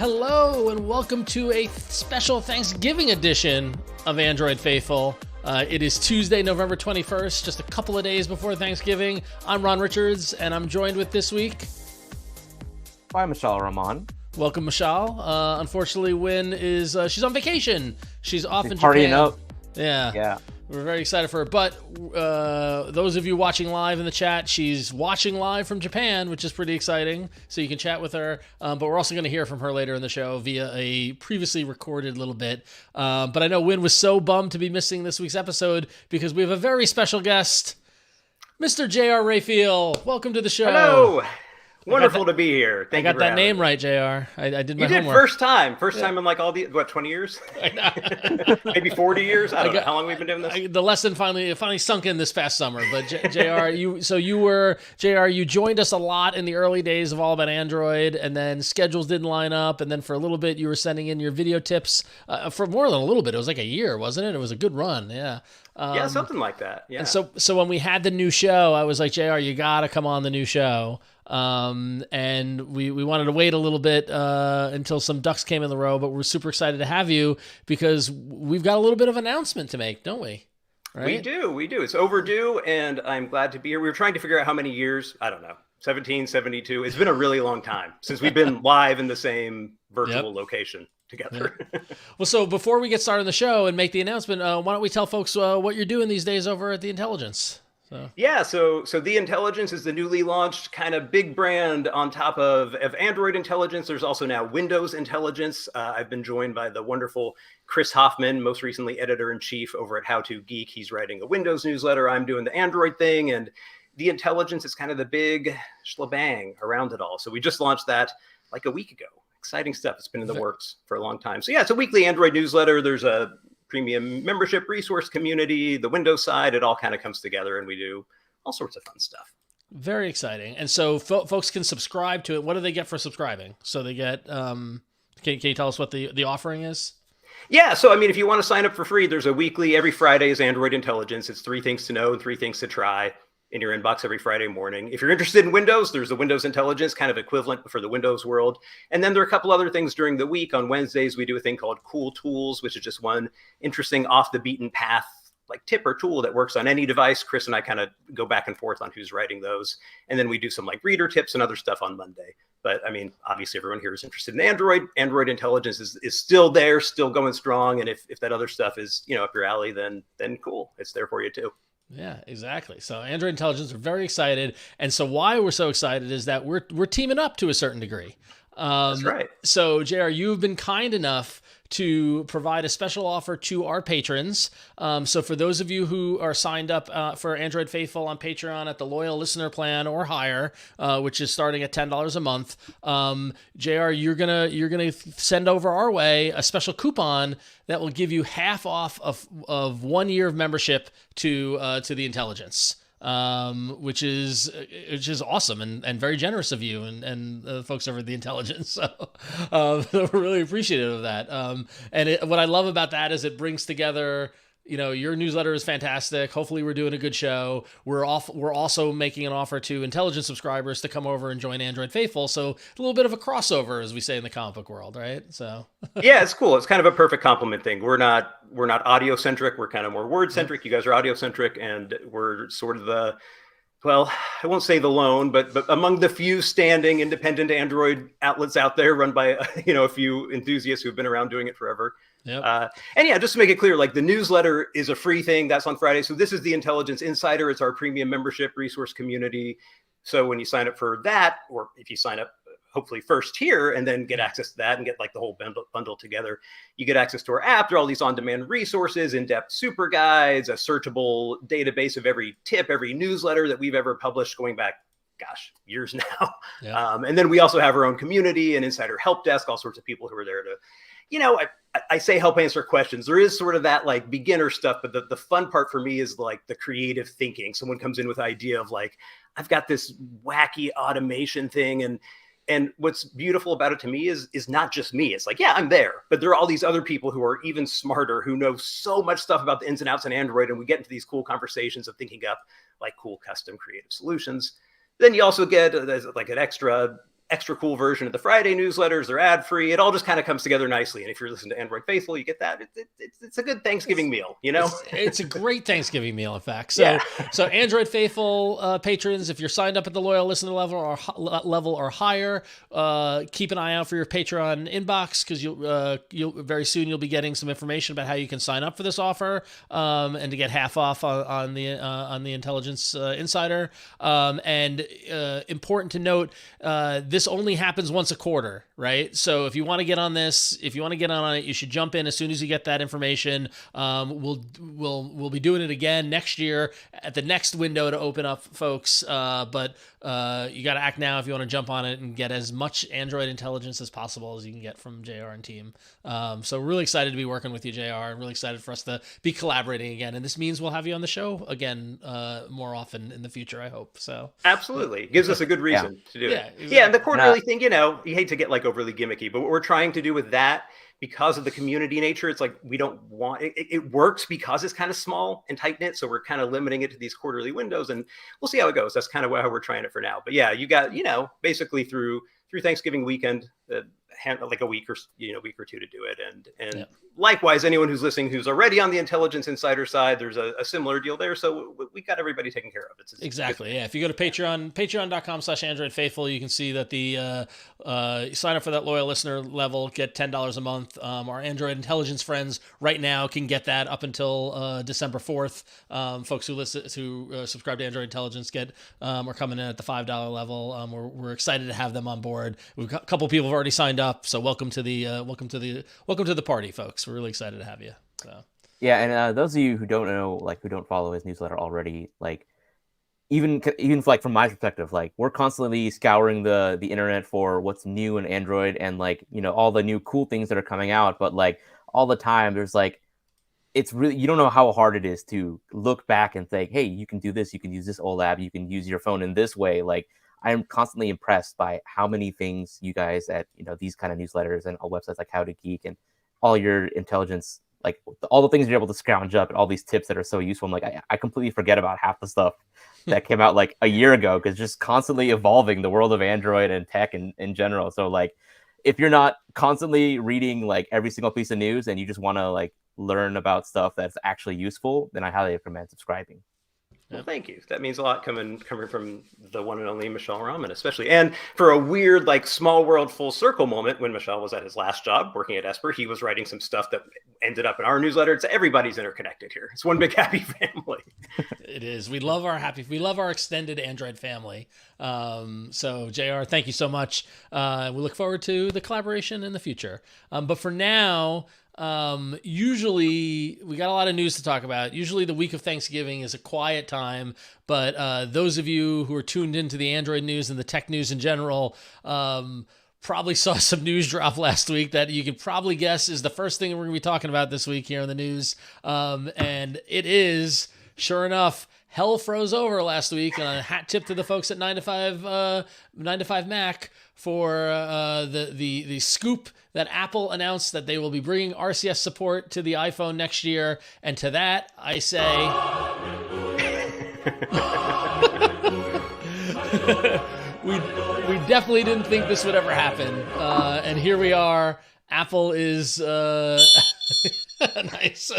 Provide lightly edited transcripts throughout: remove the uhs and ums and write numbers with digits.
Hello and welcome to a special Thanksgiving edition of Android Faithful. It is Tuesday, November 21st, just a couple of days before Thanksgiving. I'm Ron Richards, and I'm joined with this week by Mishaal Rahman. Welcome, Mishaal. Unfortunately, Win is she's on vacation. She's off in partying Japan. Up. Yeah. We're very excited for her. But those of you watching live in the chat, she's watching live from Japan, which is pretty exciting. So you can chat with her. But we're also going to hear from her later in the show via a previously recorded little bit. But I know Win was so bummed to be missing this week's episode because we have a very special guest, Mr. J.R. Raphael. Welcome to the show. Hello. Wonderful to be here. Thank you. I got that name right, JR. I did my homework. You did first time in like all the 20 years? Maybe 40 years? I don't know how long we've been doing this. The lesson finally sunk in this past summer. But JR, you joined us a lot in the early days of All About Android, and then schedules didn't line up, and then for a little bit you were sending in your video tips for more than a little bit. It was like a year, wasn't it? It was a good run. Yeah. Yeah, something like that. Yeah. And so when we had the new show, I was like, JR, you gotta come on the new show. And we wanted to wait a little bit until some ducks came in the row, but we're super excited to have you because we've got a little bit of announcement to make, don't we? Right? We do. It's overdue, and I'm glad to be here. We were trying to figure out how many years. I don't know. 17, 72. It's been a really long time since we've been live in the same virtual location together. Yep. Well, so before we get started on the show and make the announcement, why don't we tell folks what you're doing these days over at The Intelligence? So The Intelligence is the newly launched kind of big brand on top of Android Intelligence. There's also now Windows Intelligence. I've been joined by the wonderful Chris Hoffman, most recently editor-in-chief over at How To Geek. He's writing a Windows newsletter. I'm doing the Android thing, and The Intelligence is kind of the big shebang around it all. So we just launched that like a week ago. Exciting stuff. It's been in the works for a long time. So yeah, it's a weekly Android newsletter. There's a premium membership resource community, the Windows side, it all kind of comes together and we do all sorts of fun stuff. Very exciting. And so folks can subscribe to it. What do they get for subscribing? So they get, can you tell us what the offering is? Yeah. So, I mean, if you want to sign up for free, there's a weekly, every Friday is Android Intelligence. It's 3 things to know and 3 things to try in your inbox every Friday morning. If you're interested in Windows, there's the Windows Intelligence, kind of equivalent for the Windows world. And then there are a couple other things during the week. On Wednesdays, we do a thing called Cool Tools, which is just one interesting off the beaten path like tip or tool that works on any device. Chris and I kind of go back and forth on who's writing those. And then we do some like reader tips and other stuff on Monday. But I mean, obviously everyone here is interested in Android. Android Intelligence is still there, still going strong. And if that other stuff is, up your alley, then cool. It's there for you too. Yeah, exactly. So Android Intelligence are very excited. And so why we're so excited is that we're teaming up to a certain degree. That's right. So JR, you've been kind enough to provide a special offer to our patrons. So for those of you who are signed up for Android Faithful on Patreon at the loyal listener plan or higher, which is starting at $10 a month, JR, you're gonna send over our way a special coupon that will give you half off of 1 year of membership to the Intelligence. Which is awesome and very generous of you and the folks over at The Intelligence. So we're really appreciative of that. And what I love about that is it brings together, your newsletter is fantastic. Hopefully we're doing a good show. We're also making an offer to Intelligence subscribers to come over and join Android Faithful. So a little bit of a crossover, as we say in the comic book world, right? So yeah, it's cool. It's kind of a perfect complement thing. We're not audio centric. We're kind of more word centric. You guys are audio centric, and we're sort of I won't say the lone, but among the few standing independent Android outlets out there run by a few enthusiasts who've been around doing it forever. Yep. And yeah, just to make it clear, like the newsletter is a free thing. That's on Friday. So this is the Intelligence Insider. It's our premium membership resource community. So when you sign up for that, or if you sign up hopefully first here and then get access to that and get like the whole bundle together, you get access to our app. There are all these on-demand resources, in-depth super guides, a searchable database of every tip, every newsletter that we've ever published going back, years now. Yeah. And then we also have our own community and insider help desk, all sorts of people who are there to, I say help answer questions. There is sort of that like beginner stuff, but the fun part for me is like the creative thinking. Someone comes in with the idea of like, I've got this wacky automation thing. And what's beautiful about it to me is not just me. It's like, yeah, I'm there, but there are all these other people who are even smarter, who know so much stuff about the ins and outs in Android. And we get into these cool conversations of thinking up like cool custom creative solutions. Then you also get like an extra extra cool version of the Friday newsletters. They're ad free. It all just kind of comes together nicely. And if you're listening to Android Faithful, you get that. It's a good Thanksgiving meal, you know? It's a great Thanksgiving meal, in fact. So, so Android Faithful patrons, if you're signed up at the loyal listener level or higher, keep an eye out for your Patreon inbox, because you'll very soon you'll be getting some information about how you can sign up for this offer, and to get half off on the Intelligence Insider. And important to note, this only happens once a quarter, right? So if you want to get on this, if you want to get on it, you should jump in as soon as you get that information. We'll be doing it again next year at the next window to open up, folks. But you got to act now if you want to jump on it and get as much Android intelligence as possible as you can get from JR and team. So really excited to be working with you, JR, and really excited for us to be collaborating again. And this means we'll have you on the show again more often in the future, I hope. So absolutely. It gives us a good reason to do it. Exactly. Yeah, and the quarterly thing, you know, you hate to get like overly gimmicky, but what we're trying to do with that, because of the community nature, it's like we don't want it works because it's kind of small and tight knit. So we're kind of limiting it to these quarterly windows, and we'll see how it goes. That's kind of how we're trying it for now. But yeah, you got, you know, basically through Thanksgiving weekend, like a week or two to do it. And likewise, anyone who's listening who's already on the Intelligence Insider side, there's a similar deal there. So we got everybody taken care of. It's exactly. Yeah. If you go to patreon.com/AndroidFaithful, you can see that the sign up for that loyal listener level, get $10 a month. Our Android Intelligence friends right now can get that up until December 4th. Folks who subscribe to Android Intelligence are coming in at the $5 level. We're excited to have them on board. We've got a couple people have already signed up, so welcome to the party, folks. We're really excited to have you. So yeah, and those of you who don't know, like who don't follow his newsletter already, like even like from my perspective, like we're constantly scouring the internet for what's new in Android and like, you know, all the new cool things that are coming out, but like all the time there's like, it's really, you don't know how hard it is to look back and think, hey, you can do this, you can use this old app, you can use your phone in this way. Like I'm constantly impressed by how many things you guys at, you know, these kind of newsletters and websites like How to Geek and all your intelligence, like all the things you're able to scrounge up and all these tips that are so useful. I'm like, I completely forget about half the stuff that came out like a year ago, because just constantly evolving the world of Android and tech in general. So like, if you're not constantly reading like every single piece of news and you just want to like learn about stuff that's actually useful, then I highly recommend subscribing. Well, thank you. That means a lot coming from the one and only Mishaal Rahman, especially. And for a weird, like, small world full circle moment, when Mishaal was at his last job working at Esper, he was writing some stuff that ended up in our newsletter. It's everybody's interconnected here. It's one big happy family. It is. We love our extended Android family. So JR, thank you so much. We look forward to the collaboration in the future. But for now, usually we got a lot of news to talk about. Usually the week of Thanksgiving is a quiet time, but those of you who are tuned into the Android news and the tech news in general probably saw some news drop last week that you could probably guess is the first thing we're going to be talking about this week here in the news. And it is, sure enough, hell froze over last week. And a hat tip to the folks at 9 to 5 Mac for the scoop that Apple announced that they will be bringing RCS support to the iPhone next year. And to that, I say, we definitely didn't think this would ever happen. And here we are. Apple is nice.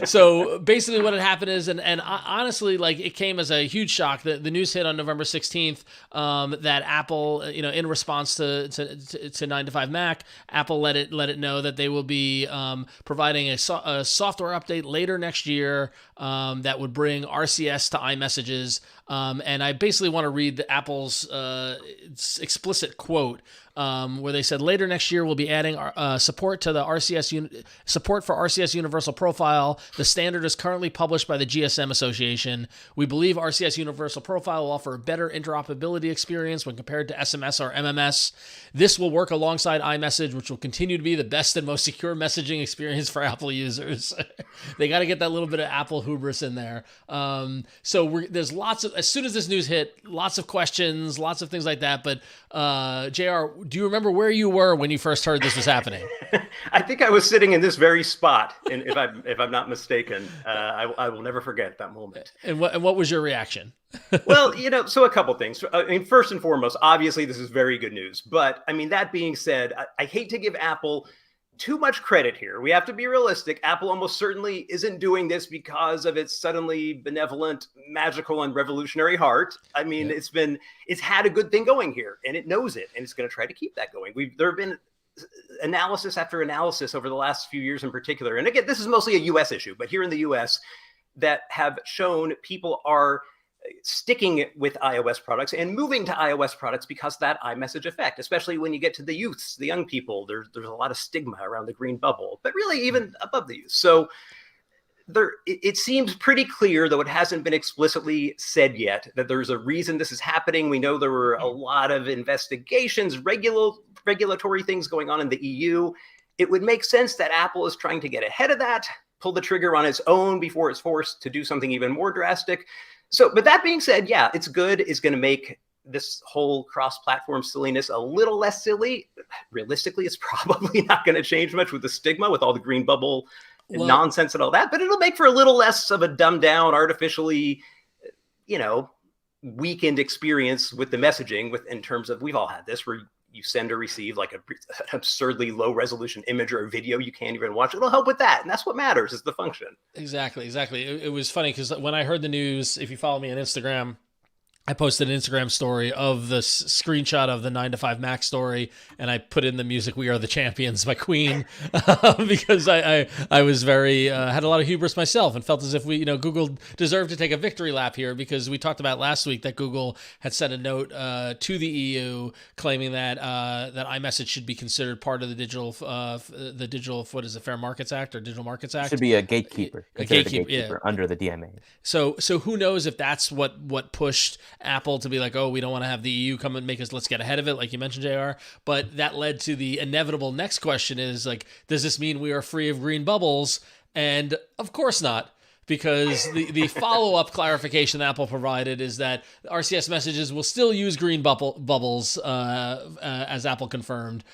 So basically what had happened is, and honestly, like, it came as a huge shock that the news hit on November 16th, that Apple, you know, in response to 9 to 5 Mac, Apple let it know that they will be providing a software update later next year that would bring RCS to iMessages. And I basically want to read Apple's explicit quote, where they said, later next year we'll be adding support to the support for RCS Universal Profile. The standard is currently published by the GSM Association. We believe RCS Universal Profile will offer a better interoperability experience when compared to SMS or MMS. This will work alongside iMessage, which will continue to be the best and most secure messaging experience for Apple users. They got to get that little bit of Apple hubris in there. So there's lots of, as soon as this news hit, lots of questions, lots of things like that. But JR, do you remember where you were when you first heard this was happening? I think I was sitting in this very spot, and if I'm not mistaken, I will never forget that moment. And what was your reaction? Well, so a couple things. I mean, first and foremost, obviously this is very good news. But I mean, that being said, I hate to give Apple too much credit here. We have to be realistic. Apple almost certainly isn't doing this because of its suddenly benevolent, magical, and revolutionary heart. I mean, it's had a good thing going here, and it knows it, and it's going to try to keep that going. There have been analysis after analysis over the last few years in particular, and again, this is mostly a US issue, but here in the US, that have shown people are sticking with iOS products and moving to iOS products because of that iMessage effect, especially when you get to the youths, the young people. There's a lot of stigma around the green bubble, but really even above the youth. So it seems pretty clear, though it hasn't been explicitly said yet, that there's a reason this is happening. We know there were a lot of investigations, regulatory things going on in the EU. It would make sense that Apple is trying to get ahead of that, pull the trigger on its own before it's forced to do something even more drastic. So, but that being said, yeah, it's good. It's going to make this whole cross-platform silliness a little less silly. Realistically, it's probably not going to change much with the stigma, with all the green bubble nonsense and all that, but it'll make for a little less of a dumbed down, artificially, weakened experience with the messaging, in terms of, we've all had this, where you send or receive like an absurdly low resolution image or a video you can't even watch. It'll help with that. And that's what matters, is the function. Exactly. It was funny because when I heard the news, if you follow me on Instagram, I posted an Instagram story of the screenshot of the 9 to 5 Mac story, and I put in the music "We Are the Champions" by Queen because I was very had a lot of hubris myself and felt as if Google deserved to take a victory lap here, because we talked about last week that Google had sent a note to the EU claiming that that iMessage should be considered part of the digital what is it, Fair Markets Act or Digital Markets Act? Should be a gatekeeper. A gatekeeper under the DMA. So who knows if that's what pushed Apple to be like, oh, we don't want to have the EU come and make us, let's get ahead of it, like you mentioned, JR. But that led to the inevitable next question is, like, does this mean we are free of green bubbles? And of course not, because the follow-up clarification that Apple provided is that RCS messages will still use green bubbles, as Apple confirmed,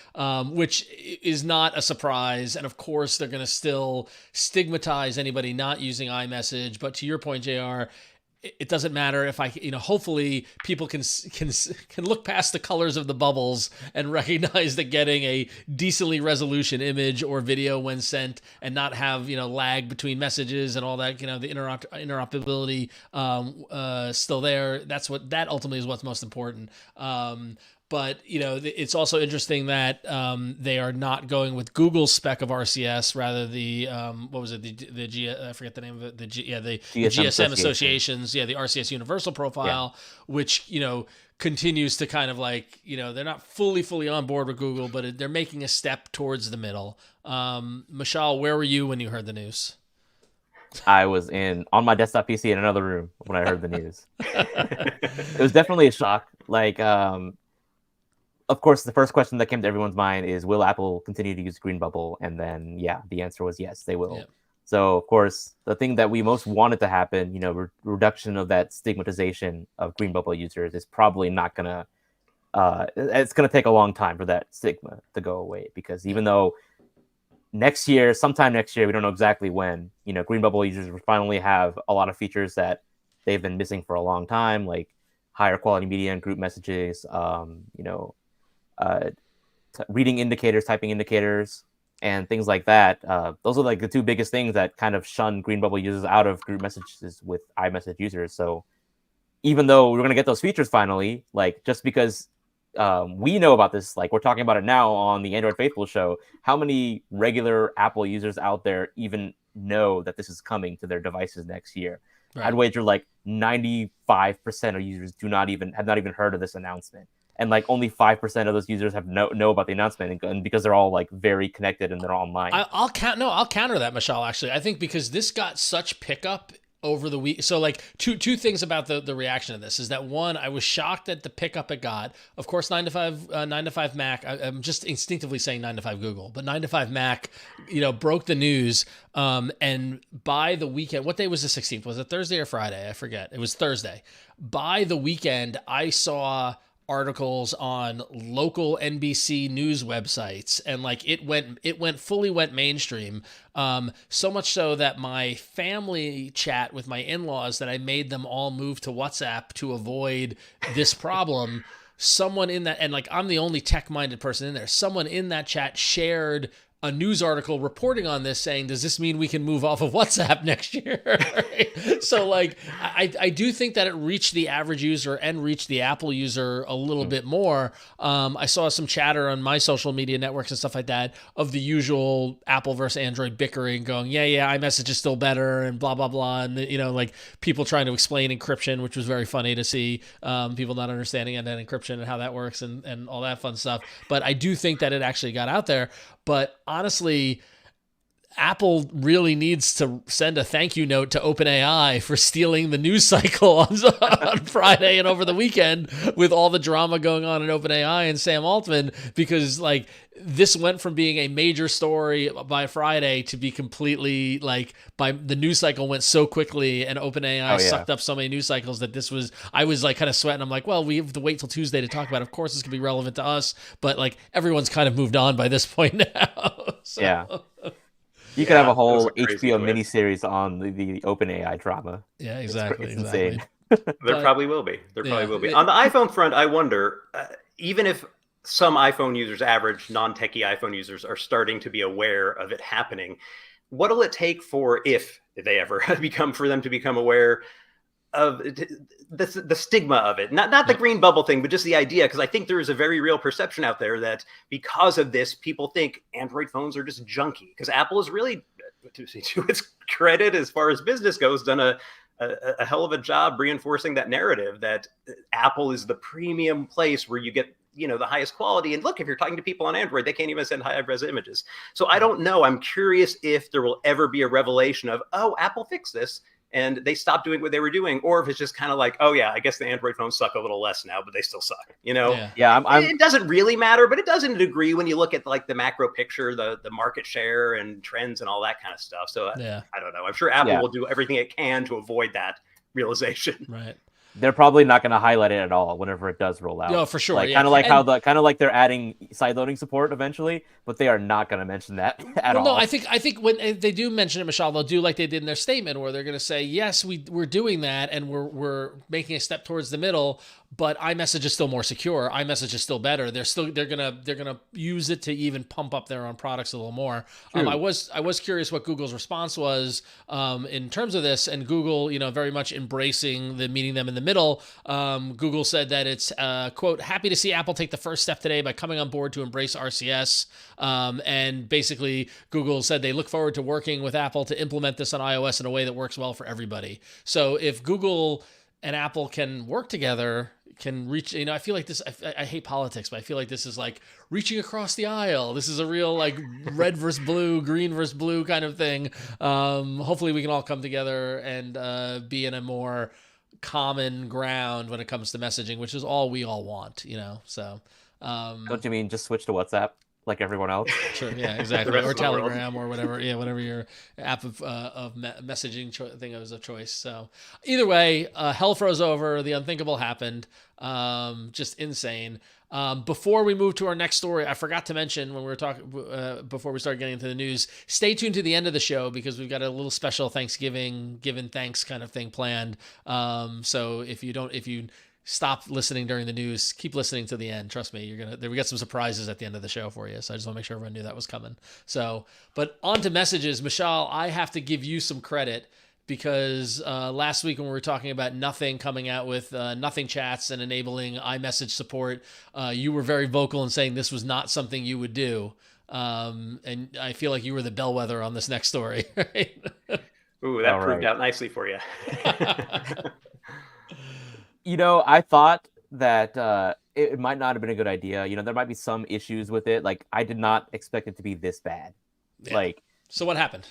which is not a surprise. And of course, they're going to still stigmatize anybody not using iMessage. But to your point, JR, it doesn't matter if hopefully people can look past the colors of the bubbles and recognize that getting a decently resolution image or video when sent and not have, lag between messages and all that, the interoperability still there. That ultimately is what's most important. But, it's also interesting that they are not going with Google's spec of RCS, rather the, I forget the name of it, the GSM Associations, the RCS Universal Profile, which, continues to kind of like, they're not fully on board with Google, but they're making a step towards the middle. Mishaal, where were you when you heard the news? I was on my desktop PC in another room when I heard the news. It was definitely a shock. Like, of course, the first question that came to everyone's mind is, will Apple continue to use green bubble? And then, the answer was yes, they will. Yeah. So, of course, the thing that we most wanted to happen, reduction of that stigmatization of green bubble users, is probably not going to, it's going to take a long time for that stigma to go away. Because even though sometime next year, we don't know exactly when, green bubble users will finally have a lot of features that they've been missing for a long time, like higher quality media and group messages, reading indicators, typing indicators, and things like that. Those are like the two biggest things that kind of shun green bubble users out of group messages with iMessage users. So even though we're going to get those features finally, like, just because we know about this, like, we're talking about it now on the Android Faithful show, how many regular Apple users out there even know that this is coming to their devices next year? Right. I'd wager like 95% of users have not even heard of this announcement. And like only 5% of those users have know about the announcement, and because they're all like very connected and they're online. I'll counter that, Mishaal. Actually, I think because this got such pickup over the week. So like two things about the reaction to this is that, one, I was shocked at the pickup it got. Of course, 9 to 5 Mac. I'm just instinctively saying 9 to 5 Google, but 9 to 5 Mac, broke the news. And by the weekend, what day was the 16th? Was it Thursday or Friday? I forget. It was Thursday. By the weekend, I saw articles on local NBC news websites, and like it fully went mainstream. So much so that my family chat with my in-laws, that I made them all move to WhatsApp to avoid this problem. Someone in that, and like I'm the only tech-minded person in there, someone in that chat shared a news article reporting on this, saying, does this mean we can move off of WhatsApp next year? So like, I do think that it reached the average user and reached the Apple user a little bit more. I saw some chatter on my social media networks and stuff like that of the usual Apple versus Android bickering, going, yeah, iMessage is still better and blah, blah, blah. And, you know, like people trying to explain encryption, which was very funny to see, people not understanding end-to-end encryption and how that works and all that fun stuff. But I do think that it actually got out there. But honestly, Apple really needs to send a thank you note to OpenAI for stealing the news cycle on Friday and over the weekend with all the drama going on in OpenAI and Sam Altman, because like this went from being a major story by Friday to be completely like, by the news cycle went so quickly and OpenAI sucked up so many news cycles that I was like kind of sweating. I'm like, well, we have to wait till Tuesday to talk about it. Of course, it's gonna be relevant to us, but like everyone's kind of moved on by this point now. So. Yeah. You could have a whole HBO miniseries on the OpenAI drama. Yeah, exactly. It's insane. There probably will be. On the iPhone front, I wonder, even if some iPhone users, average non-techie iPhone users, are starting to be aware of it happening, what will it take if they ever for them to become aware of the stigma of it? Not the green bubble thing, but just the idea, because I think there is a very real perception out there that because of this, people think Android phones are just junky, because Apple is really, to its credit as far as business goes, done a hell of a job reinforcing that narrative that Apple is the premium place where you get, you know, the highest quality. And look, if you're talking to people on Android, they can't even send high-res images. So I don't know. I'm curious if there will ever be a revelation of, oh, Apple fixed this and they stopped doing what they were doing, or if it's just kind of like, oh yeah, I guess the Android phones suck a little less now, but they still suck, you know? It doesn't really matter, but it does in a degree when you look at like the macro picture, the market share and trends and all that kind of stuff. So I don't know. I'm sure Apple will do everything it can to avoid that realization. Right. They're probably not going to highlight it at all whenever it does roll out. No, for sure. Like, kind of like they're adding side loading support eventually, but they are not going to mention that at all. No, I think when they do mention it, Mishaal, they'll do like they did in their statement, where they're going to say, yes, we're doing that and we're making a step towards the middle, but iMessage is still more secure. iMessage is still better. They're gonna use it to even pump up their own products a little more. I was curious what Google's response was in terms of this, and Google, you know, very much embracing the meeting them in the middle. Google said that it's quote, happy to see Apple take the first step today by coming on board to embrace RCS. And basically Google said they look forward to working with Apple to implement this on iOS in a way that works well for everybody. So if Google and Apple can work together, can reach, you know, I feel like this, I hate politics, but I feel like this is like reaching across the aisle. This is a real like red versus blue, green versus blue kind of thing. Hopefully we can all come together and be in a more common ground when it comes to messaging, which is all we all want, you know? So, don't you mean just switch to WhatsApp like everyone else? Sure. Yeah, exactly. Or Telegram or whatever. Yeah, whatever your app of messaging thing is of choice. So either way, hell froze over. The unthinkable happened. Just insane. Before we move to our next story, I forgot to mention when we were talking before we started getting into the news, stay tuned to the end of the show because we've got a little special Thanksgiving, giving thanks kind of thing planned. So if you stop listening during the news, keep listening to the end. Trust me, we got some surprises at the end of the show for you. So I just want to make sure everyone knew that was coming. So, but on to messages. Mishaal, I have to give you some credit because last week when we were talking about Nothing coming out with Nothing Chats and enabling iMessage support, you were very vocal in saying this was not something you would do. And I feel like you were the bellwether on this next story. Right? Ooh, that proved out nicely for you. You know, I thought that it might not have been a good idea. You know, there might be some issues with it. Like, I did not expect it to be this bad. Yeah. Like, so what happened?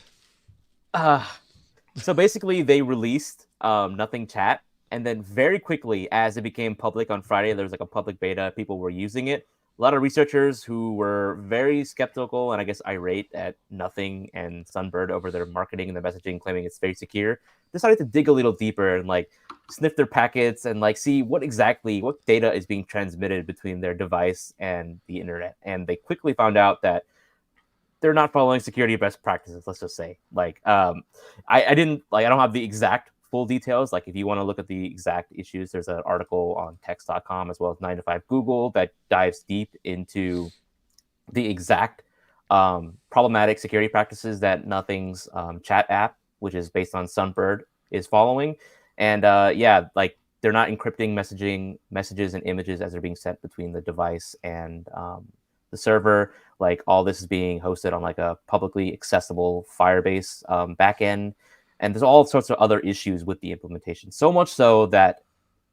So basically, they released Nothing Chat, and then very quickly, as it became public on Friday, there was like a public beta. People were using it. lot of researchers who were very skeptical and I guess irate at Nothing and Sunbird over their marketing and the messaging, claiming it's very secure, decided to dig a little deeper and like sniff their packets and like see what data is being transmitted between their device and the internet. And they quickly found out that they're not following security best practices. Let's just say, like, I don't have the exact full details. Like, if you want to look at the exact issues, there's an article on text.com as well as 9 to 5 Google that dives deep into the exact problematic security practices that Nothing's chat app, which is based on Sunbird, is following. And like, they're not encrypting messages and images as they're being sent between the device and the server. Like, all this is being hosted on like a publicly accessible Firebase backend. And there's all sorts of other issues with the implementation. So much so that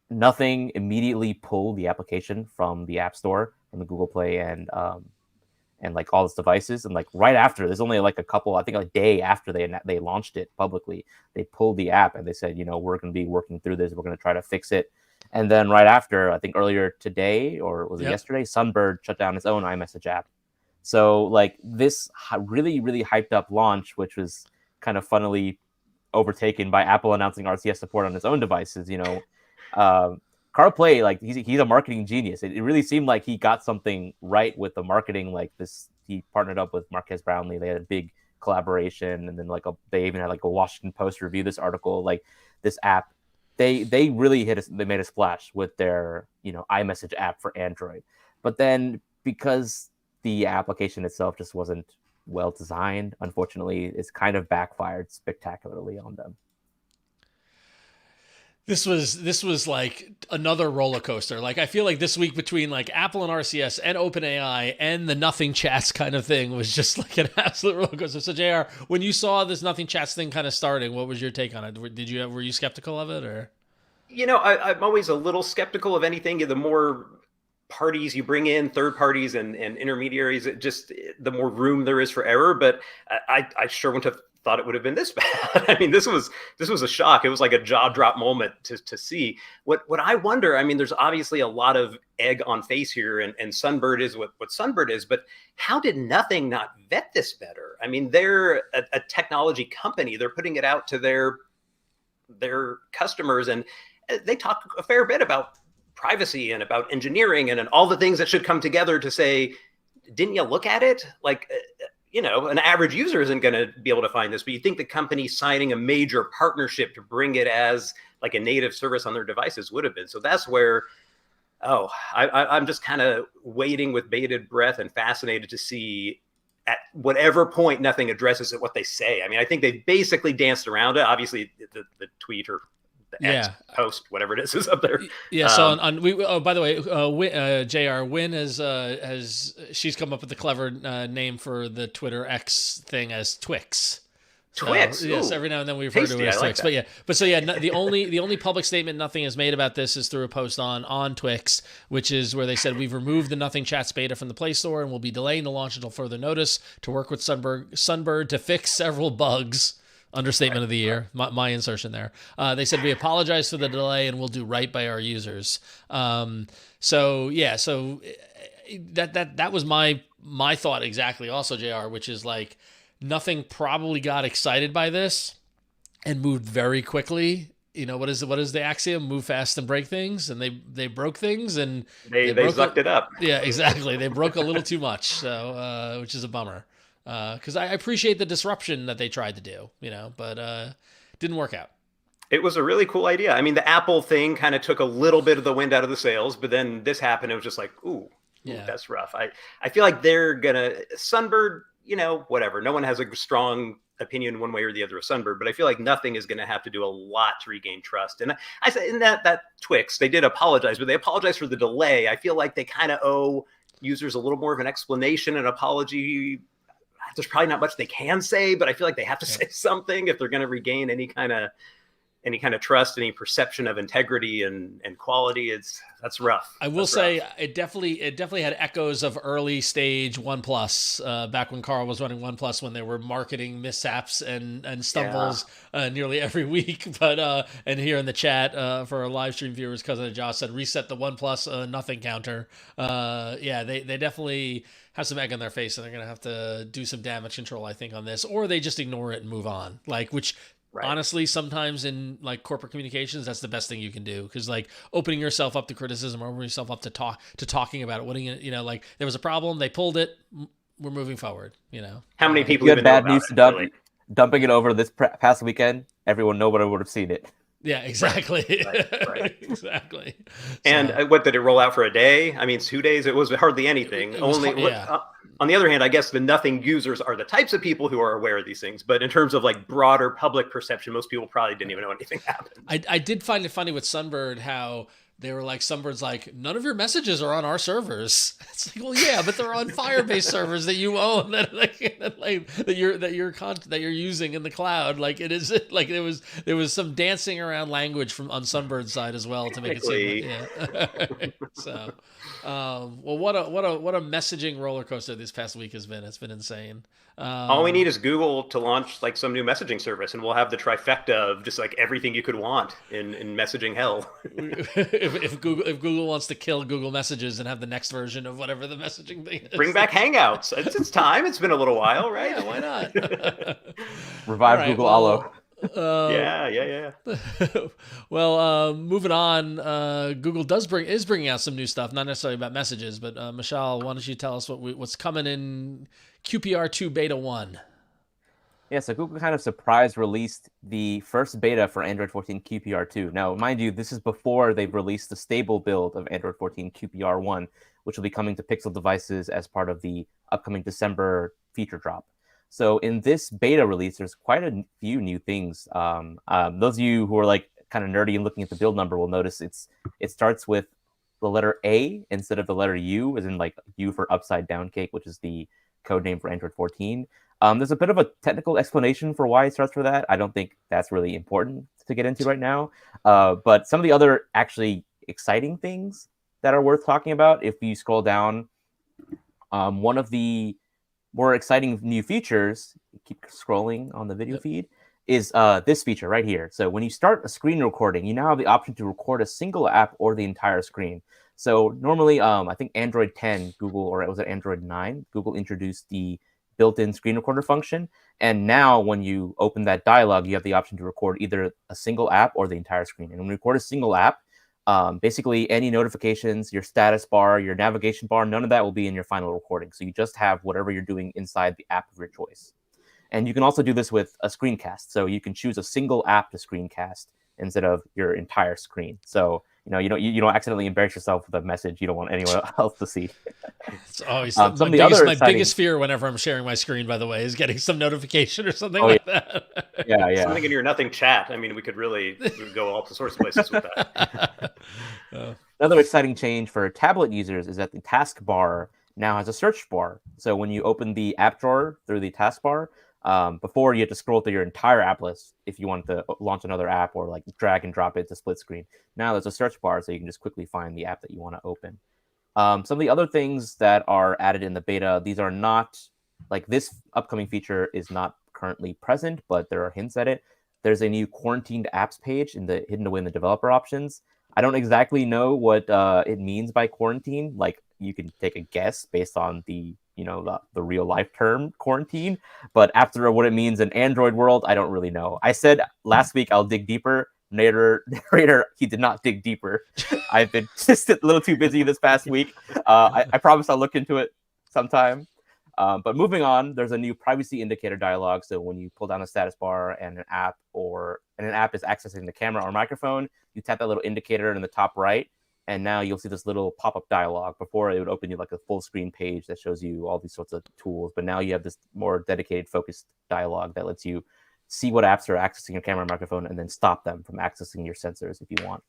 Nothing immediately pulled the application from the App Store, from the Google Play and like all its devices. And like right after, there's only like a day after they launched it publicly, they pulled the app and they said, we're going to be working through this. We're going to try to fix it. And then right after, I think earlier today, or was it yesterday, Sunbird shut down its own iMessage app. So like this really, really hyped up launch, which was kind of funnily overtaken by Apple announcing RCS support on its own devices. Carl Play, like he's a marketing genius. It really seemed like he got something right with the marketing. Like this, he partnered up with Marquez Brownlee. They had a big collaboration, and then they even had like a Washington Post review this article. Like this app, they really they made a splash with their iMessage app for Android. But then because the application itself just wasn't well designed, unfortunately, it's kind of backfired spectacularly on them. This was like another roller coaster. Like, I feel like this week between like Apple and RCS and OpenAI and the Nothing Chats kind of thing was just like an absolute roller coaster. So JR, when you saw this Nothing Chats thing kind of starting, what was your take on it? Were you skeptical of it, or? I'm always a little skeptical of anything. The more parties you bring in, third parties and intermediaries, the more room there is for error. But I sure wouldn't have thought it would have been this bad. I mean, this was a shock. It was like a jaw drop moment to see. What I wonder, I mean, there's obviously a lot of egg on face here, and Sunbird is what Sunbird is, but how did Nothing not vet this better? I mean, they're a technology company. They're putting it out to their customers, and they talk a fair bit about privacy and about engineering and all the things that should come together to say, didn't you look at it? Like, an average user isn't going to be able to find this, but you think the company signing a major partnership to bring it as like a native service on their devices would have been. So that's where, I'm just kind of waiting with bated breath and fascinated to see at whatever point Nothing addresses it, what they say. I mean, I think they basically danced around it. Obviously, the tweet or the X post, whatever it is up there. Yeah. So by the way, JR Win has she's come up with the clever name for the Twitter X thing as Twix. Twix. Yes, every now and then we refer to it as Twix. Like, the only public statement Nothing has made about this is through a post on Twix, which is where they said, we've removed the Nothing Chats beta from the Play Store and will be delaying the launch until further notice to work with Sunbird to fix several bugs. Understatement of the year, my insertion there. They said, we apologize for the delay and we'll do right by our users. So that was my thought exactly also, JR, which is like, Nothing probably got excited by this and moved very quickly. What is the axiom? Move fast and break things, and they broke things, and they sucked it up. Yeah, exactly. They broke a little too much, so which is a bummer. Because I appreciate the disruption that they tried to do, but didn't work out. It was a really cool idea. I mean, the Apple thing kind of took a little bit of the wind out of the sails, but then this happened. It was just like, ooh, that's rough. I feel like they're gonna Sunbird, whatever. No one has a strong opinion one way or the other of Sunbird, but I feel like Nothing is going to have to do a lot to regain trust. And I said in that Twix, they did apologize, but they apologized for the delay. I feel like they kind of owe users a little more of an explanation, an apology. There's probably not much they can say, but I feel like they have to say something if they're going to regain any kind of any kind of trust, any perception of integrity and quality. That's rough. I will say it definitely had echoes of early stage OnePlus, back when Carl was running OnePlus, when they were marketing mishaps and stumbles nearly every week. But and here in the chat for our live stream viewers, cousin of Josh said reset the OnePlus nothing counter. They definitely have some egg on their face, and they're gonna have to do some damage control, I think, on this, or they just ignore it and move on. Which. Right. Honestly, sometimes in corporate communications, that's the best thing you can do, because opening yourself up to criticism, or opening yourself up to talking about it. What are you, there was a problem, they pulled it, we're moving forward. How many people you had bad news to dump, really? Dumping it over this past weekend? Everyone, nobody would have seen it. Yeah, exactly. Right. Exactly. And what did it roll out for a day? I mean, 2 days. It was hardly anything. On the other hand, I guess the Nothing users are the types of people who are aware of these things. But in terms of broader public perception, most people probably didn't even know anything happened. I did find it funny with Sunbird how they were Sunbird's none of your messages are on our servers. It's well, yeah, but they're on Firebase servers that you own, that you're using in the cloud. It is there was some dancing around language on Sunbird's side as well to make it seem. Yeah. So, well, what a messaging roller coaster this past week has been. It's been insane. All we need is Google to launch some new messaging service, and we'll have the trifecta of just everything you could want in messaging hell. if Google wants to kill Google Messages and have the next version of whatever the messaging thing is, bring back Hangouts. It's time. It's been a little while, right? Yeah, why not? Revive Google Allo. Yeah. Well, moving on. Google is bringing out some new stuff, not necessarily about messages, but Mishaal, why don't you tell us what's coming in QPR2 Beta 1? Yeah, so Google kind of surprise released the first beta for Android 14 QPR2. Now, mind you, this is before they've released the stable build of Android 14 QPR1, which will be coming to Pixel devices as part of the upcoming December feature drop. So in this beta release, there's quite a few new things. Those of you who are kind of nerdy and looking at the build number will notice it starts with the letter A instead of the letter U, as in U for upside down cake, which is the code name for Android 14. There's a bit of a technical explanation for why it starts for that. I don't think that's really important to get into right now. But some of the other actually exciting things that are worth talking about, if you scroll down, one of the more exciting new features, keep scrolling on the video feed, is this feature right here. So when you start a screen recording, you now have the option to record a single app or the entire screen. So normally, I think Android 10, Google, or was it Android 9, Google introduced the built-in screen recorder function. And now when you open that dialog, you have the option to record either a single app or the entire screen. And when you record a single app, basically any notifications, your status bar, your navigation bar, none of that will be in your final recording. So you just have whatever you're doing inside the app of your choice. And you can also do this with a screencast. So you can choose a single app to screencast instead of your entire screen. So you don't accidentally embarrass yourself with a message you don't want anyone else to see. It's always my biggest fear whenever I'm sharing my screen, by the way, is getting some notification or something that. Yeah. Something in your Nothing chat. I mean, we could go all sorts of places with that. Another exciting change for tablet users is that the taskbar now has a search bar. So when you open the app drawer through the taskbar, before you had to scroll through your entire app list if you wanted to launch another app or drag and drop it to split screen. Now there's a search bar, so you can just quickly find the app that you want to open. Some of the other things that are added in the beta, these are not this upcoming feature is not currently present, but there are hints at it. There's a new quarantined apps page hidden away in the developer options. I don't exactly know what it means by quarantine. You can take a guess based on the real life term quarantine, but after what it means in Android world, I don't really know. I said last week I'll dig deeper. Narrator, he did not dig deeper. I've been just a little too busy this past week. I promise I'll look into it sometime. But moving on, there's a new privacy indicator dialog. So when you pull down the status bar and an app is accessing the camera or microphone, you tap that little indicator in the top right, and now you'll see this little pop-up dialog. Before, it would open you a full screen page that shows you all these sorts of tools, but now you have this more dedicated, focused dialog that lets you see what apps are accessing your camera and microphone and then stop them from accessing your sensors if you want.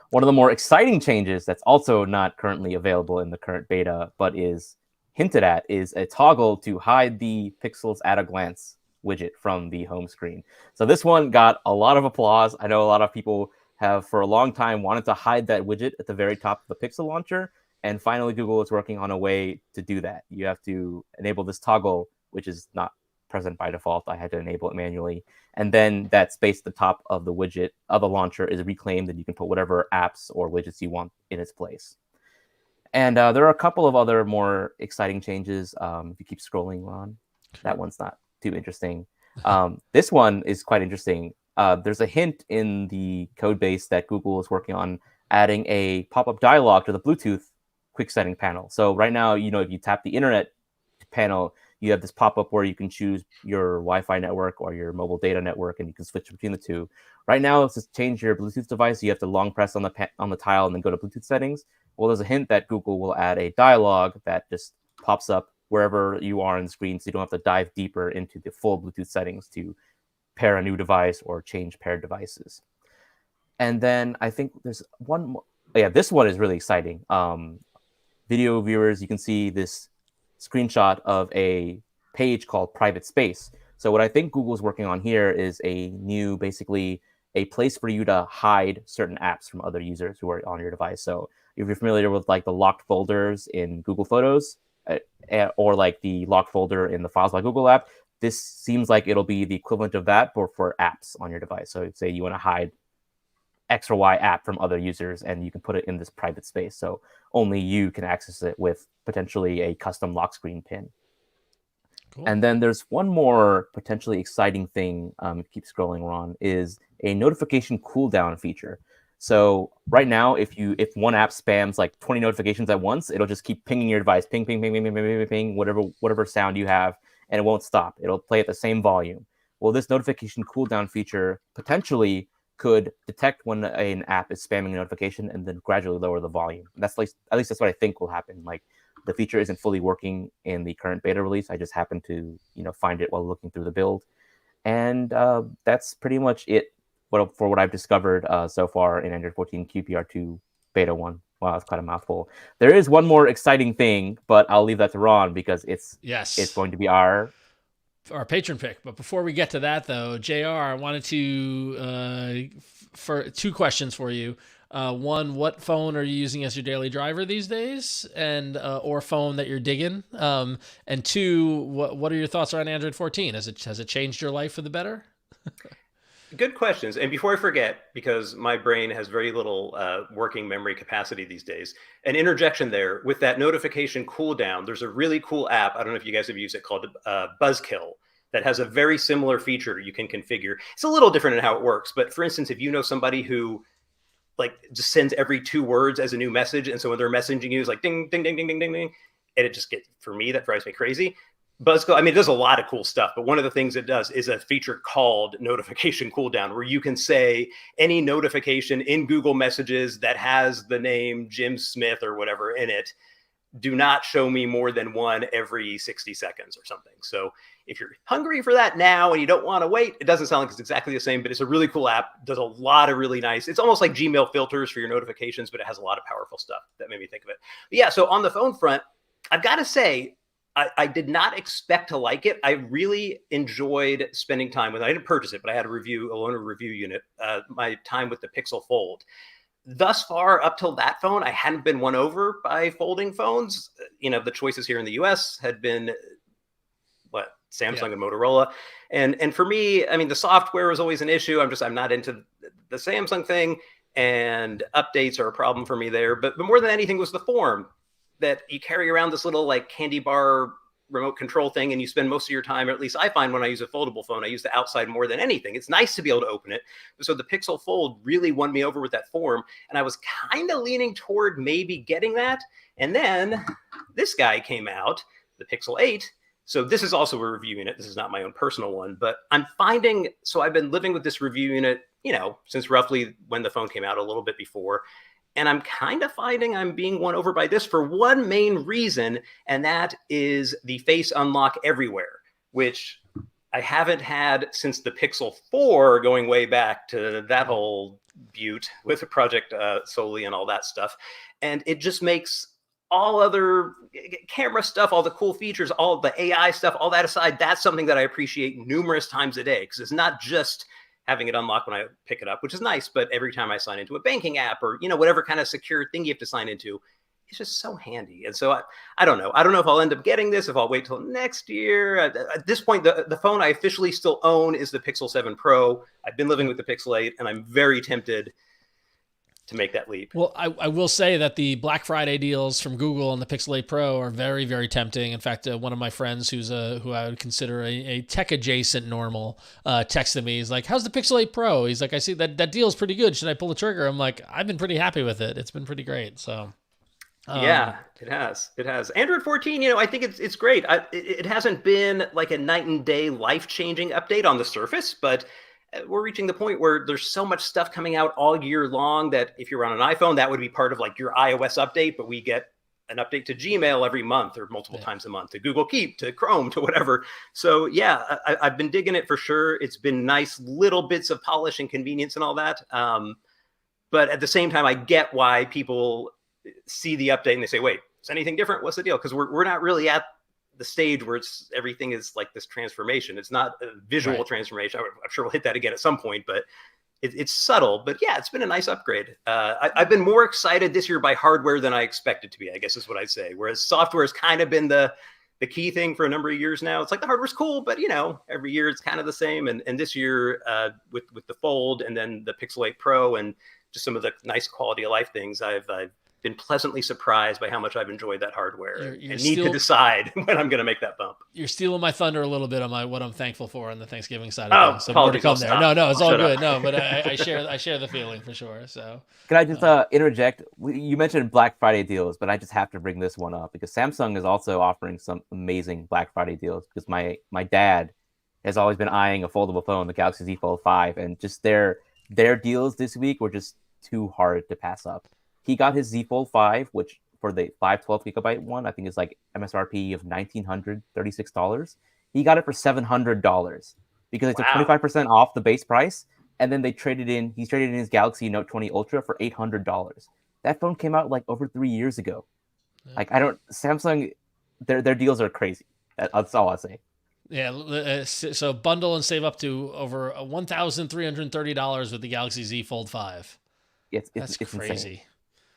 One of the more exciting changes that's also not currently available in the current beta, but is hinted at, is a toggle to hide the pixels at a glance widget from the home screen. So this one got a lot of applause. I know a lot of people have for a long time wanted to hide that widget at the very top of the Pixel launcher. And finally, Google is working on a way to do that. You have to enable this toggle, which is not present by default. I had to enable it manually. And then that space at the top of the widget of the launcher is reclaimed, and you can put whatever apps or widgets you want in its place. And there are a couple of other more exciting changes. If you keep scrolling on, that one's not too interesting. This one is quite interesting. There's a hint in the code base that Google is working on adding a pop-up dialog to the Bluetooth quick setting panel. So right now, if you tap the internet panel, you have this pop-up where you can choose your Wi-Fi network or your mobile data network, and you can switch between the two. Right now, to change your Bluetooth device, you have to long press on the tile and then go to Bluetooth settings. Well, there's a hint that Google will add a dialog that just pops up wherever you are on the screen, so you don't have to dive deeper into the full Bluetooth settings to pair a new device or change paired devices. And then I think there's one more. Yeah, this one is really exciting. Video viewers, you can see this screenshot of a page called Private Space. So what I think Google's working on here is a new, basically a place for you to hide certain apps from other users who are on your device. So if you're familiar with like the locked folders in Google Photos or like the locked folder in the Files by Google app, this seems like it'll be the equivalent of that, but for apps on your device. So say you want to hide X or Y app from other users, and you can put it in this private space. So only you can access it with potentially a custom lock screen pin. Cool. And then there's one more potentially exciting thing, keep scrolling on, is a notification cooldown feature. So right now, if one app spams like 20 notifications at once, it'll just keep pinging your device, ping, ping, ping, ping, ping, ping, ping, ping, whatever sound you have, and it won't stop. It'll play at the same volume. Well, this notification cooldown feature potentially could detect when an app is spamming a notification and then gradually lower the volume. That's like, at least that's what I think will happen. Like, the feature isn't fully working in the current beta release. I just happened to find it while looking through the build, and that's pretty much it for what I've discovered so far in Android 14 QPR2 Beta 1. Wow, that's quite a mouthful. There is one more exciting thing, but I'll leave that to Ron because it's going to be our patron pick. But before we get to that, though, JR, I wanted to for two questions for you. One, what phone are you using as your daily driver these days, and or phone that you're digging? And two, what are your thoughts around Android 14? Has it changed your life for the better? Good questions. And before I forget, because my brain has very little working memory capacity these days, an interjection there with that notification cooldown. There's a really cool app. I don't know if you guys have used it, called Buzzkill, that has a very similar feature you can configure. It's a little different in how it works. But for instance, if you know somebody who just sends every 2 words as a new message, and so when they're messaging you, it's like ding, ding, ding, ding, ding, ding, ding, and it just gets, for me, that drives me crazy. Buzzkill, I mean, it does a lot of cool stuff, but one of the things it does is a feature called notification cooldown, where you can say any notification in Google Messages that has the name Jim Smith or whatever in it, do not show me more than one every 60 seconds or something. So if you're hungry for that now and you don't want to wait, it doesn't sound like it's exactly the same, but it's a really cool app. Does a lot of really nice, it's almost like Gmail filters for your notifications, but it has a lot of powerful stuff. That made me think of it. But yeah, so on the phone front, I've got to say, I did not expect to like it. I really enjoyed spending time with it. I didn't purchase it, but I had a loaner review unit, my time with the Pixel Fold. Thus far, up till that phone, I hadn't been won over by folding phones. The choices here in the US had been Samsung and Motorola. And for me, I mean, the software was always an issue. I'm not into the Samsung thing, and updates are a problem for me there. But more than anything was the form, that you carry around this little candy bar remote control thing, and you spend most of your time, or at least I find when I use a foldable phone, I use the outside more than anything. It's nice to be able to open it. So the Pixel Fold really won me over with that form, and I was kind of leaning toward maybe getting that. And then this guy came out, the Pixel 8. So this is also a review unit. This is not my own personal one, but I'm finding, so I've been living with this review unit, since roughly when the phone came out, a little bit before. And I'm kind of finding I'm being won over by this for one main reason, and that is the face unlock everywhere, which I haven't had since the Pixel 4, going way back to that whole butte with the Project Soli and all that stuff. And it just makes all other camera stuff, all the cool features, all the AI stuff, all that aside, that's something that I appreciate numerous times a day, because it's not just having it unlocked when I pick it up, which is nice, but every time I sign into a banking app or, whatever kind of secure thing you have to sign into, it's just so handy. And so I don't know. I don't know if I'll end up getting this, if I'll wait till next year. At this point, the phone I officially still own is the Pixel 7 Pro. I've been living with the Pixel 8, and I'm very tempted to make that leap. Well, I will say that the Black Friday deals from Google and the Pixel 8 Pro are very, very tempting. In fact, one of my friends who I would consider a tech adjacent normal texted me. He's like, "How's the Pixel 8 Pro?" He's like, "I see that deal's pretty good. Should I pull the trigger?" I'm like, "I've been pretty happy with it. It's been pretty great." So. Yeah, it has. It has. Android 14, I think it's great. It hasn't been like a night and day life-changing update on the surface, but we're reaching the point where there's so much stuff coming out all year long that if you're on an iPhone, that would be part of like your iOS update, but we get an update to Gmail every month or multiple times a month, to Google Keep, to Chrome, to whatever. So yeah, I've been digging it for sure. It's been nice little bits of polish and convenience and all that. But at the same time, I get why people see the update and they say, wait, is anything different? What's the deal? Because we're not really at the stage where everything is like this transformation. It's not a visual transformation. I'm sure we'll hit that again at some point, but it's subtle. But yeah, it's been a nice upgrade. I've been more excited this year by hardware than I expected to be, I guess is what I'd say. Whereas software has kind of been the key thing for a number of years now. It's like the hardware's cool, but every year it's kind of the same. And this year with the Fold and then the Pixel 8 Pro and just some of the nice quality of life things, I've been pleasantly surprised by how much I've enjoyed that hardware and need to decide when I'm going to make that bump. You're stealing my thunder a little bit on what I'm thankful for on the Thanksgiving side of things. So more to come there. No, it's all good. No, but I share the feeling for sure. So can I just interject? You mentioned Black Friday deals, but I just have to bring this one up because Samsung is also offering some amazing Black Friday deals because my dad has always been eyeing a foldable phone, the Galaxy Z Fold 5, and just their deals this week were just too hard to pass up. He got his Z Fold 5, which for the 512 gigabyte one, I think is like MSRP of $1,936. He got it for $700 because they took 25% off the base price, and then he's traded in his Galaxy Note 20 Ultra for $800. That phone came out like over 3 years ago. Yeah. Samsung, their deals are crazy. That's all I say. Yeah, so bundle and save up to over $1,330 with the Galaxy Z Fold 5. That's crazy. Insane.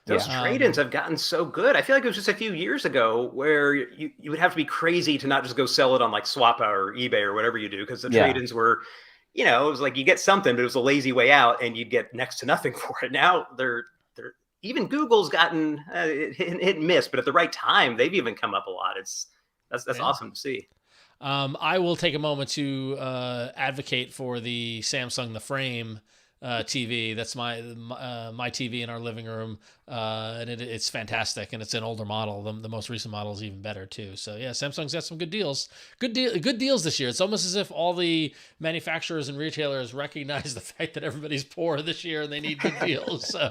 Those trade-ins have gotten so good. I feel like it was just a few years ago where you would have to be crazy to not just go sell it on like Swappa or eBay or whatever you do, because the trade-ins were, it was like you get something, but it was a lazy way out, and you'd get next to nothing for it. Now they're even Google's gotten hit and miss, but at the right time they've even come up a lot. That's awesome to see. I will take a moment to advocate for the Samsung The Frame TV. That's my TV in our living room, and it's fantastic, and it's an older model. The most recent model is even better too. So yeah, Samsung's got some good deals. Good deals this year. It's almost as if all the manufacturers and retailers recognize the fact that everybody's poor this year and they need good deals. So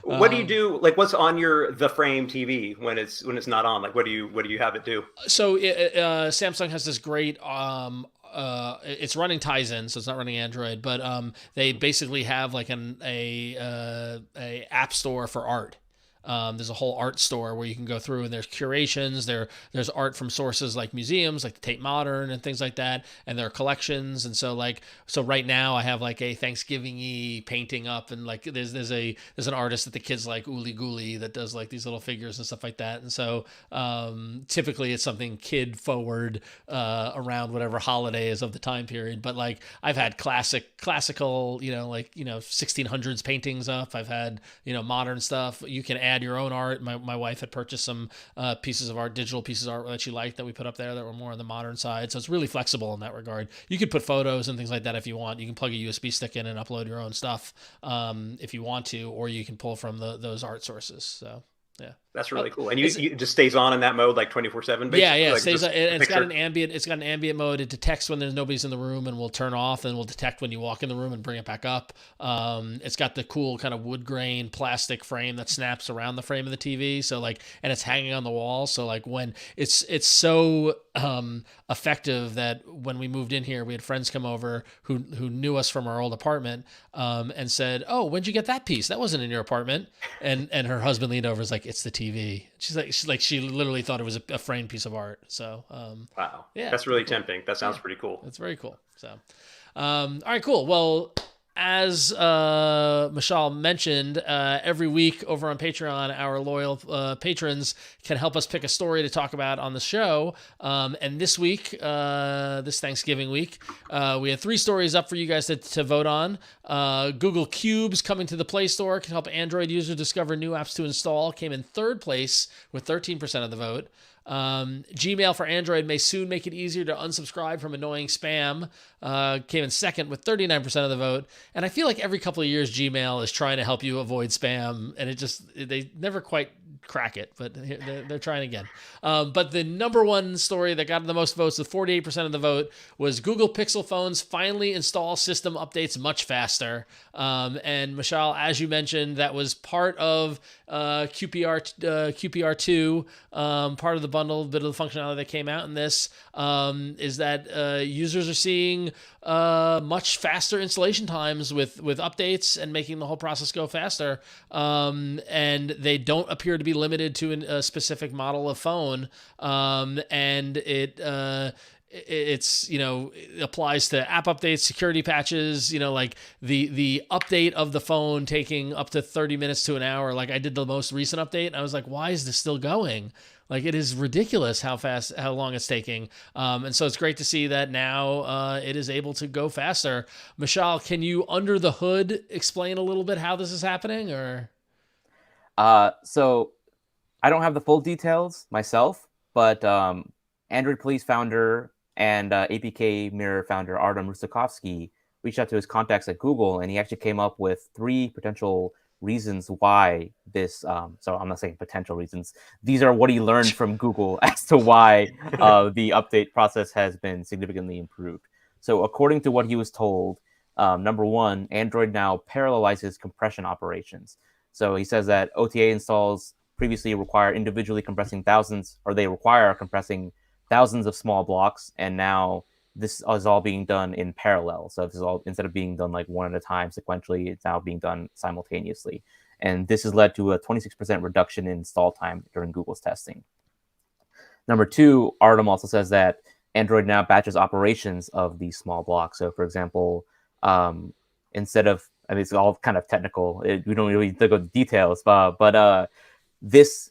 what do you do? Like, what's on your The Frame TV when it's not on? Like, what do you have it do? So Samsung has this great it's running Tizen, so it's not running Android, but they basically have like a app store for art. There's a whole art store where you can go through, and there's curations. There's art from sources like museums, like the Tate Modern and things like that, and there are collections. And so right now I have like a Thanksgiving-y painting up, and like there's an artist that the kids like, Uli Guli, that does like these little figures and stuff like that. And so typically it's something kid forward around whatever holiday is of the time period. But like I've had classical, 1600s paintings up. I've had modern stuff. You can add your own art. My wife had purchased some digital pieces of art that she liked that we put up there that were more on the modern side. So it's really flexible in that regard. You could put photos and things like that if you want. You can plug a USB stick in and upload your own stuff if you want to, or you can pull from those art sources. So yeah, that's really cool. And it just stays on in that mode like 24/7. Yeah. Like it stays. It's got an ambient mode. It detects when there's nobody's in the room and will turn off, and will detect when you walk in the room and bring it back up. It's got the cool kind of wood grain plastic frame that snaps around the frame of the TV. So and it's hanging on the wall. So like when it's so effective that when we moved in here, we had friends come over who knew us from our old apartment and said, "Oh, when'd you get that piece? That wasn't in your apartment." And her husband leaned over, and was like, "It's the TV. TV. She literally thought it was a framed piece of art. So wow, yeah, that's really cool. tempting. That sounds pretty cool. That's very cool. So all right, cool. Well, as Mishaal mentioned, every week over on Patreon, our loyal patrons can help us pick a story to talk about on the show. And this week, this Thanksgiving week, we had 3 stories up for you guys to vote on. Google Cubes coming to the Play Store can help Android users discover new apps to install. Came in 3rd place with 13% of the vote. Gmail for Android may soon make it easier to unsubscribe from annoying spam. Came in 2nd with 39% of the vote. And I feel like every couple of years, Gmail is trying to help you avoid spam, and they never quite crack it, but they're trying again. But the number one story that got the most votes with 48% of the vote was Google Pixel phones finally install system updates much faster. And Mishaal, as you mentioned, that was part of QPR2, part of the bundle, bit of the functionality that came out in this, is that users are seeing much faster installation times with updates and making the whole process go faster. And they don't appear to be limited to a specific model of phone. And it's it applies to app updates, security patches, like the update of the phone taking up to 30 minutes to an hour. Like I did the most recent update and I was like, why is this still going? Like it is ridiculous how long it's taking. And so it's great to see that now it is able to go faster. Mishaal, can you under the hood explain a little bit how this is happening or? So I don't have the full details myself, but Android Police founder and APK Mirror founder Artem Rustakovsky reached out to his contacts at Google, and he actually came up with 3 potential reasons why this. So I'm not saying potential reasons. These are what he learned from Google as to why the update process has been significantly improved. So according to what he was told, number 1, Android now parallelizes compression operations. So he says that OTA installs previously require individually compressing thousands, or they require compressing thousands of small blocks, and now this is all being done in parallel. So this is all, instead of being done like one at a time sequentially, it's now being done simultaneously. And this has led to a 26% reduction in install time during Google's testing. Number 2, Artem also says that Android now batches operations of these small blocks. So for example, instead of, I mean, it's all kind of technical. We don't really look at the details, but this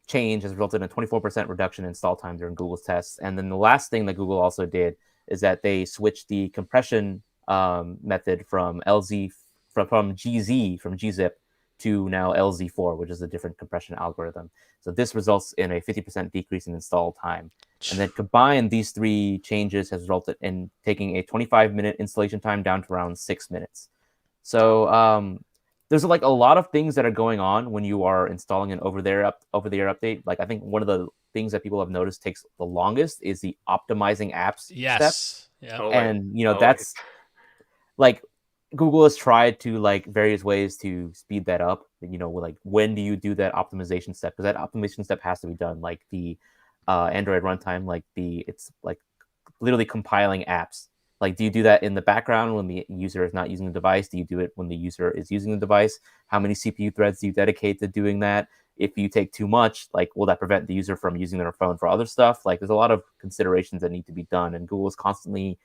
change has resulted in a 24% reduction in install time during Google's tests. And then the last thing that Google also did is that they switched the compression method from gzip to now LZ4, which is a different compression algorithm. So this results in a 50% decrease in install time. And then combined, these 3 changes has resulted in taking a 25-minute installation time down to around 6 minutes. So there's like a lot of things that are going on when you are installing an over-the-air update. Like I think one of the things that people have noticed takes the longest is the optimizing apps step. Yeah. And that's like Google has tried to like various ways to speed that up. Like when do you do that optimization step? Because that optimization step has to be done. Like the Android runtime, like it's like literally compiling apps. Like, do you do that in the background when the user is not using the device? Do you do it when the user is using the device? How many CPU threads do you dedicate to doing that? If you take too much, like, will that prevent the user from using their phone for other stuff? Like, there's a lot of considerations that need to be done, and Google is constantly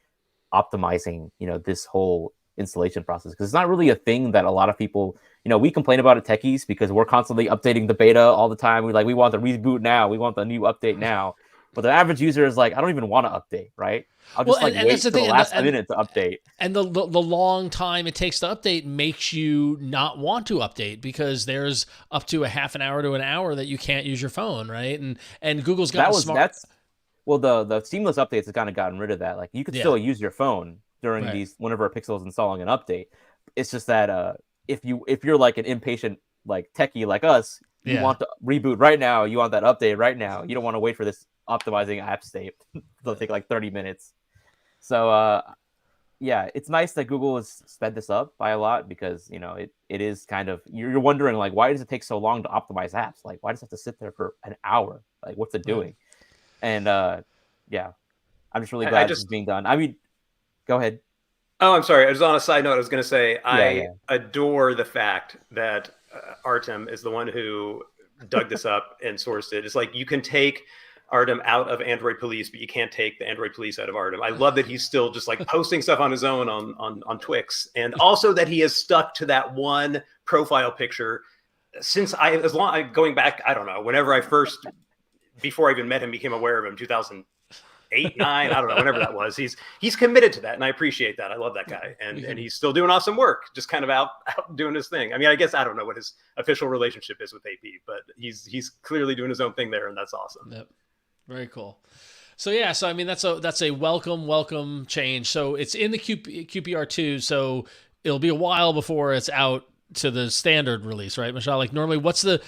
optimizing, this whole installation process, because it's not really a thing that a lot of people, we complain about it techies because we're constantly updating the beta all the time. We want the reboot now. We want the new update now. But the average user is like, I don't even want to update, right? I'll just wait till the last minute to update. And the long time it takes to update makes you not want to update because there's up to a half an hour to an hour that you can't use your phone, right? And Google's got smart. The seamless updates have kind of gotten rid of that. Like you could still use your phone during these whenever a Pixel is installing an update. It's just that if you're like an impatient like techie like us, you want to reboot right now. You want that update right now. You don't want to wait for this optimizing app state. It'll take like 30 minutes. So it's nice that Google has sped this up by a lot because it is kind of, you're wondering like, why does it take so long to optimize apps? Like, why does it have to sit there for an hour? Like, what's it doing? And I'm just really glad this is being done. I mean, go ahead. Oh, I'm sorry. Just on a side note, I was going to say I adore the fact that Artem is the one who dug this up and sourced it. It's like you can take Artem out of Android Police, but you can't take the Android Police out of Artem. I love that he's still just like posting stuff on his own on Twix, and also that he has stuck to that one profile picture since going back, I don't know, whenever before I even met him, became aware of him, 2008, 9, I don't know, whenever that was. He's committed to that, and I appreciate that. I love that guy, and he's still doing awesome work, just kind of out doing his thing. I mean, I guess I don't know what his official relationship is with AP, but he's clearly doing his own thing there, and that's awesome. Yep. Very cool. So yeah, I mean that's a welcome change. So it's in the QPR2, so it'll be a while before it's out to the standard release, right, Mishaal? Like normally, what's the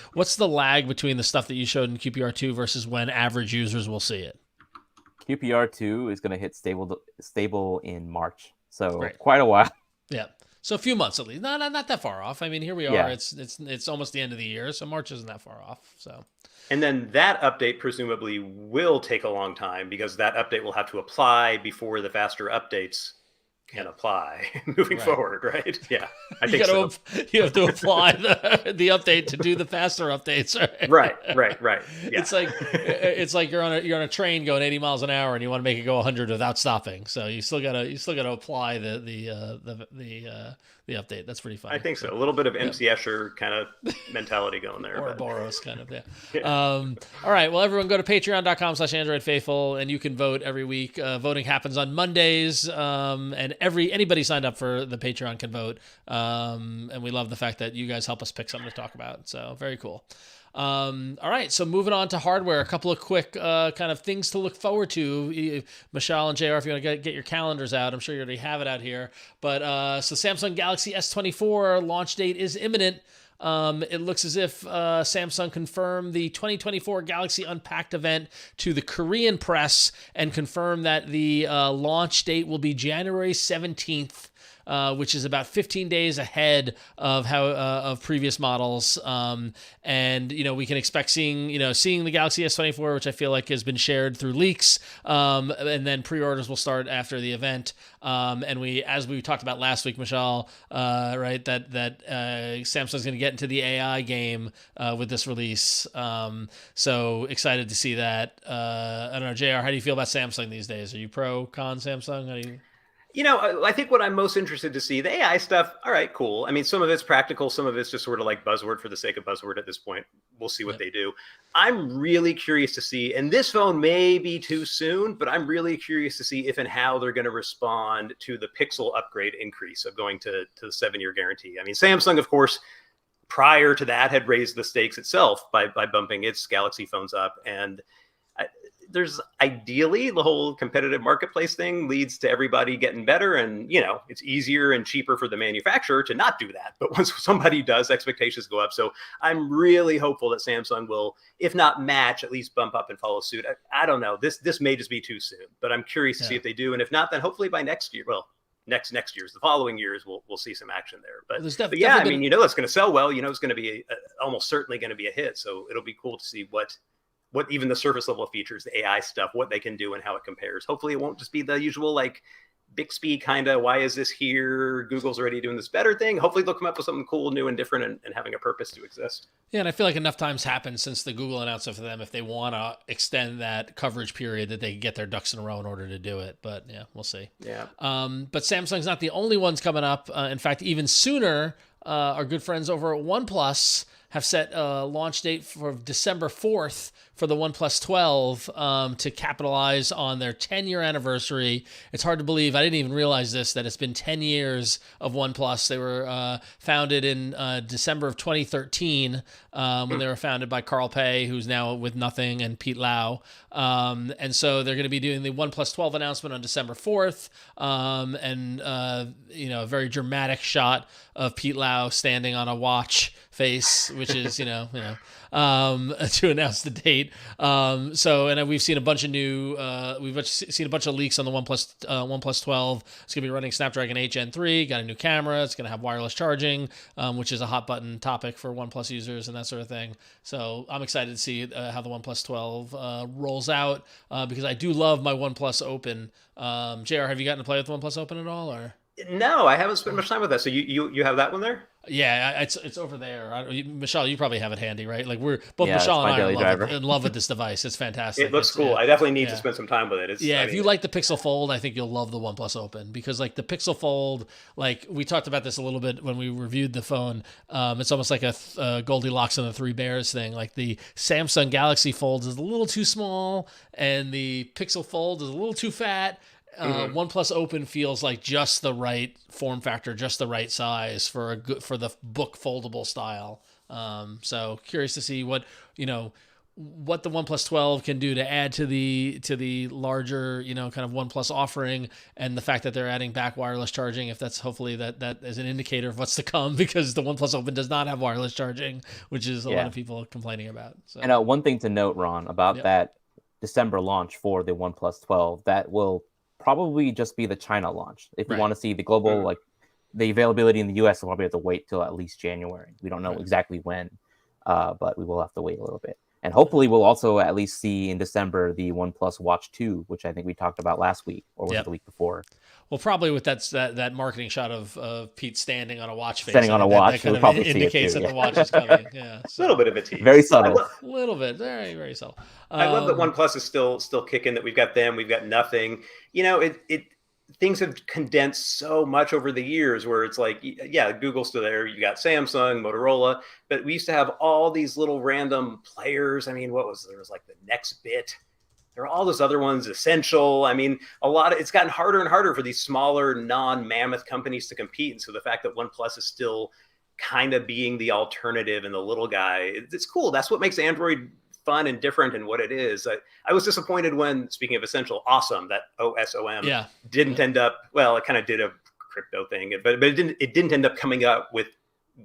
lag between the stuff that you showed in QPR2 versus when average users will see it? QPR2 is going to hit stable in March, so quite a while. Yeah. So a few months at least. No, not that far off. I mean, here we are. Yeah. It's almost the end of the year, so March isn't that far off. So. And then that update presumably will take a long time because that update will have to apply before the faster updates can apply moving forward, right? Yeah, I think so. You have to apply the update to do the faster updates, right? Right. Yeah. It's like you're on a train going 80 miles an hour and you want to make it go 100 without stopping. So you still gotta apply the update. That's pretty funny. I think so. A little bit of MC Escher kind of mentality going there. Or Boros kind of, yeah. All right. Well, everyone go to patreon.com/AndroidFaithful and you can vote every week. Voting happens on Mondays, and anybody signed up for the Patreon can vote. And we love the fact that you guys help us pick something to talk about. So very cool. All right, so moving on to hardware, a couple of quick kind of things to look forward to. Mishaal and JR, if you want to get your calendars out, I'm sure you already have it out here. But so Samsung Galaxy S24 launch date is imminent. It looks as if Samsung confirmed the 2024 Galaxy Unpacked event to the Korean press and confirmed that the launch date will be January 17th. Which is about 15 days ahead of of previous models, and we can expect seeing the Galaxy S24, which I feel like has been shared through leaks, and then pre-orders will start after the event. And as we talked about last week, Mishaal, right, that Samsung's going to get into the AI game with this release. So excited to see that. I don't know, JR, how do you feel about Samsung these days? Are you pro, con Samsung? How do you? I think what I'm most interested to see, the AI stuff, all right, cool. I mean, some of it's practical. Some of it's just sort of like buzzword for the sake of buzzword at this point. We'll see what they do. I'm really curious to see, and this phone may be too soon, but I'm really curious to see if and how they're going to respond to the Pixel upgrade increase of going to the 7-year guarantee. I mean, Samsung, of course, prior to that had raised the stakes itself by bumping its Galaxy phones up. And there's ideally the whole competitive marketplace thing leads to everybody getting better. And, it's easier and cheaper for the manufacturer to not do that. But once somebody does, expectations go up. So I'm really hopeful that Samsung will, if not match, at least bump up and follow suit. I don't know. This may just be too soon, but I'm curious to see if they do. And if not, then hopefully by next year, next year's, the following years, we'll see some action there. But yeah, I mean, it's going to sell well. It's going to be almost certainly going to be a hit. So it'll be cool to see what even the surface level features, the AI stuff, what they can do and how it compares. Hopefully it won't just be the usual like Bixby kind of, why is this here? Google's already doing this better thing. Hopefully they'll come up with something cool, new and different and having a purpose to exist. Yeah, and I feel like enough times happened since the Google announcement for them if they want to extend that coverage period that they can get their ducks in a row in order to do it. But yeah, we'll see. Yeah. But Samsung's not the only ones coming up. In fact, even sooner, our good friends over at OnePlus have set a launch date for December 4th for the OnePlus 12 to capitalize on their 10-year anniversary. It's hard to believe. I didn't even realize that it's been 10 years of OnePlus. They were founded in December of 2013 when they were founded by Carl Pei, who's now with Nothing, and Pete Lau. And so they're going to be doing the OnePlus 12 announcement on December 4th. A very dramatic shot of Pete Lau standing on a watch face, which is, to announce the date. And we've seen a bunch of we've seen a bunch of leaks on the OnePlus 12. It's going to be running Snapdragon 8 Gen 3, got a new camera. It's going to have wireless charging, which is a hot button topic for OnePlus users and that sort of thing. So I'm excited to see how the OnePlus 12 rolls out because I do love my OnePlus Open. JR, have you gotten to play with the OnePlus Open at all? Or No, I haven't spent much time with that. So you have that one there? Yeah, it's over there. Mishaal, you probably have it handy, right? Like we're both Yeah, it's Mishaal and my I daily are driver. in love with this device. It's fantastic. It looks It's, cool. I definitely need to yeah. spend some time with it. If you like the Pixel Fold, I think you'll love the OnePlus Open, because like the Pixel Fold, like we talked about this a little bit when we reviewed the phone. It's almost like a Goldilocks and the Three Bears thing. Like the Samsung Galaxy Fold is a little too small, and the Pixel Fold is a little too fat. OnePlus Open feels like just the right form factor, just the right size for the book foldable style. So curious to see what the OnePlus 12 can do to add to the larger, kind of OnePlus offering, and the fact that they're adding back wireless charging, if that's hopefully that is an indicator of what's to come, because the OnePlus Open does not have wireless charging, which is a lot of people complaining about. So. And one thing to note, Ron, about that December launch for the OnePlus 12, that will probably just be the China launch. If you want to see the global, like the availability in the US, we'll probably have to wait till at least January. We don't know exactly when, but we will have to wait a little bit. And hopefully we'll also at least see in December the OnePlus Watch 2, which I think we talked about last week, or was it the week before? Well, probably with that marketing shot of Pete standing on a watch face. Standing on a watch, that kind of indicates that the watch is coming. Yeah, a little bit of a tease. Very subtle. A little bit, very, very subtle. I love that OnePlus is still kicking. That we've got them, we've got Nothing. Things have condensed so much over the years, where it's like, Google's still there. You got Samsung, Motorola, but we used to have all these little random players. I mean, there was like the Next Bit. There are all those other ones, Essential. I mean, it's gotten harder and harder for these smaller, non-mammoth companies to compete. And so the fact that OnePlus is still kind of being the alternative and the little guy, it's cool. That's what makes Android fun and different and what it is. I was disappointed when, speaking of Essential, Awesome, that OSOM didn't end up, well, it kind of did a crypto thing, but it didn't end up coming up with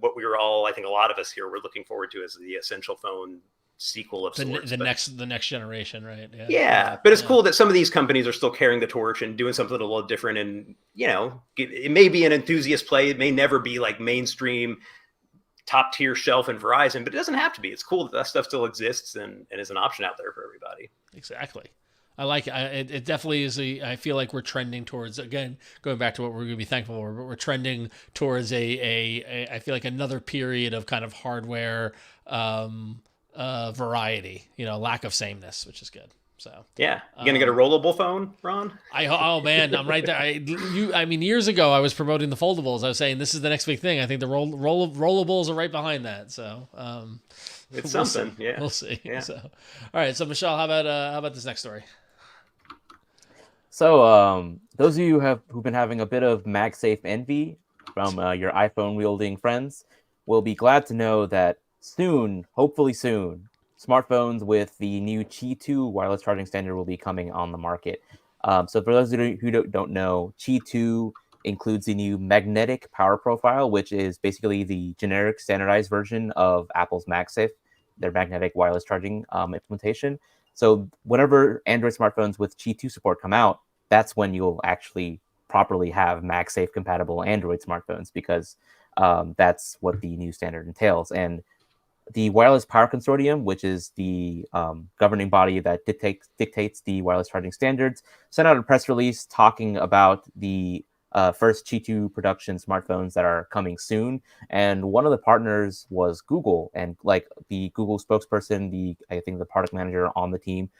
what we were all, I think a lot of us here were looking forward to as the Essential phone sequel of sorts. The next generation, right? Yeah, but it's cool that some of these companies are still carrying the torch and doing something a little different. And, it may be an enthusiast play. It may never be like mainstream top tier shelf in Verizon, but it doesn't have to be. It's cool that stuff still exists and is an option out there for everybody. Exactly. I like it. It definitely is I feel like we're trending towards, again, going back to what we're going to be thankful for, but we're trending towards I feel like another period of kind of hardware variety, lack of sameness, which is good. So yeah, you gonna get a rollable phone, Ron? Oh man, I'm right there. Years ago I was promoting the foldables. I was saying this is the next big thing. I think the rollables are right behind that. So it's something. See. Yeah, we'll see. Yeah. So all right. So Mishaal, how about this next story? So those of you who've been having a bit of MagSafe envy from your iPhone wielding friends will be glad to know that soon, hopefully soon, smartphones with the new Qi 2 wireless charging standard will be coming on the market. So for those of you who don't know, Qi 2 includes the new magnetic power profile, which is basically the generic standardized version of Apple's MagSafe, their magnetic wireless charging implementation. So whenever Android smartphones with Qi 2 support come out, that's when you'll actually properly have MagSafe compatible Android smartphones, because that's what the new standard entails. And the Wireless Power Consortium, which is the governing body that dictates the wireless charging standards, sent out a press release talking about the first Qi 2 production smartphones that are coming soon. And one of the partners was Google. And like the Google spokesperson, I think the product manager on the team,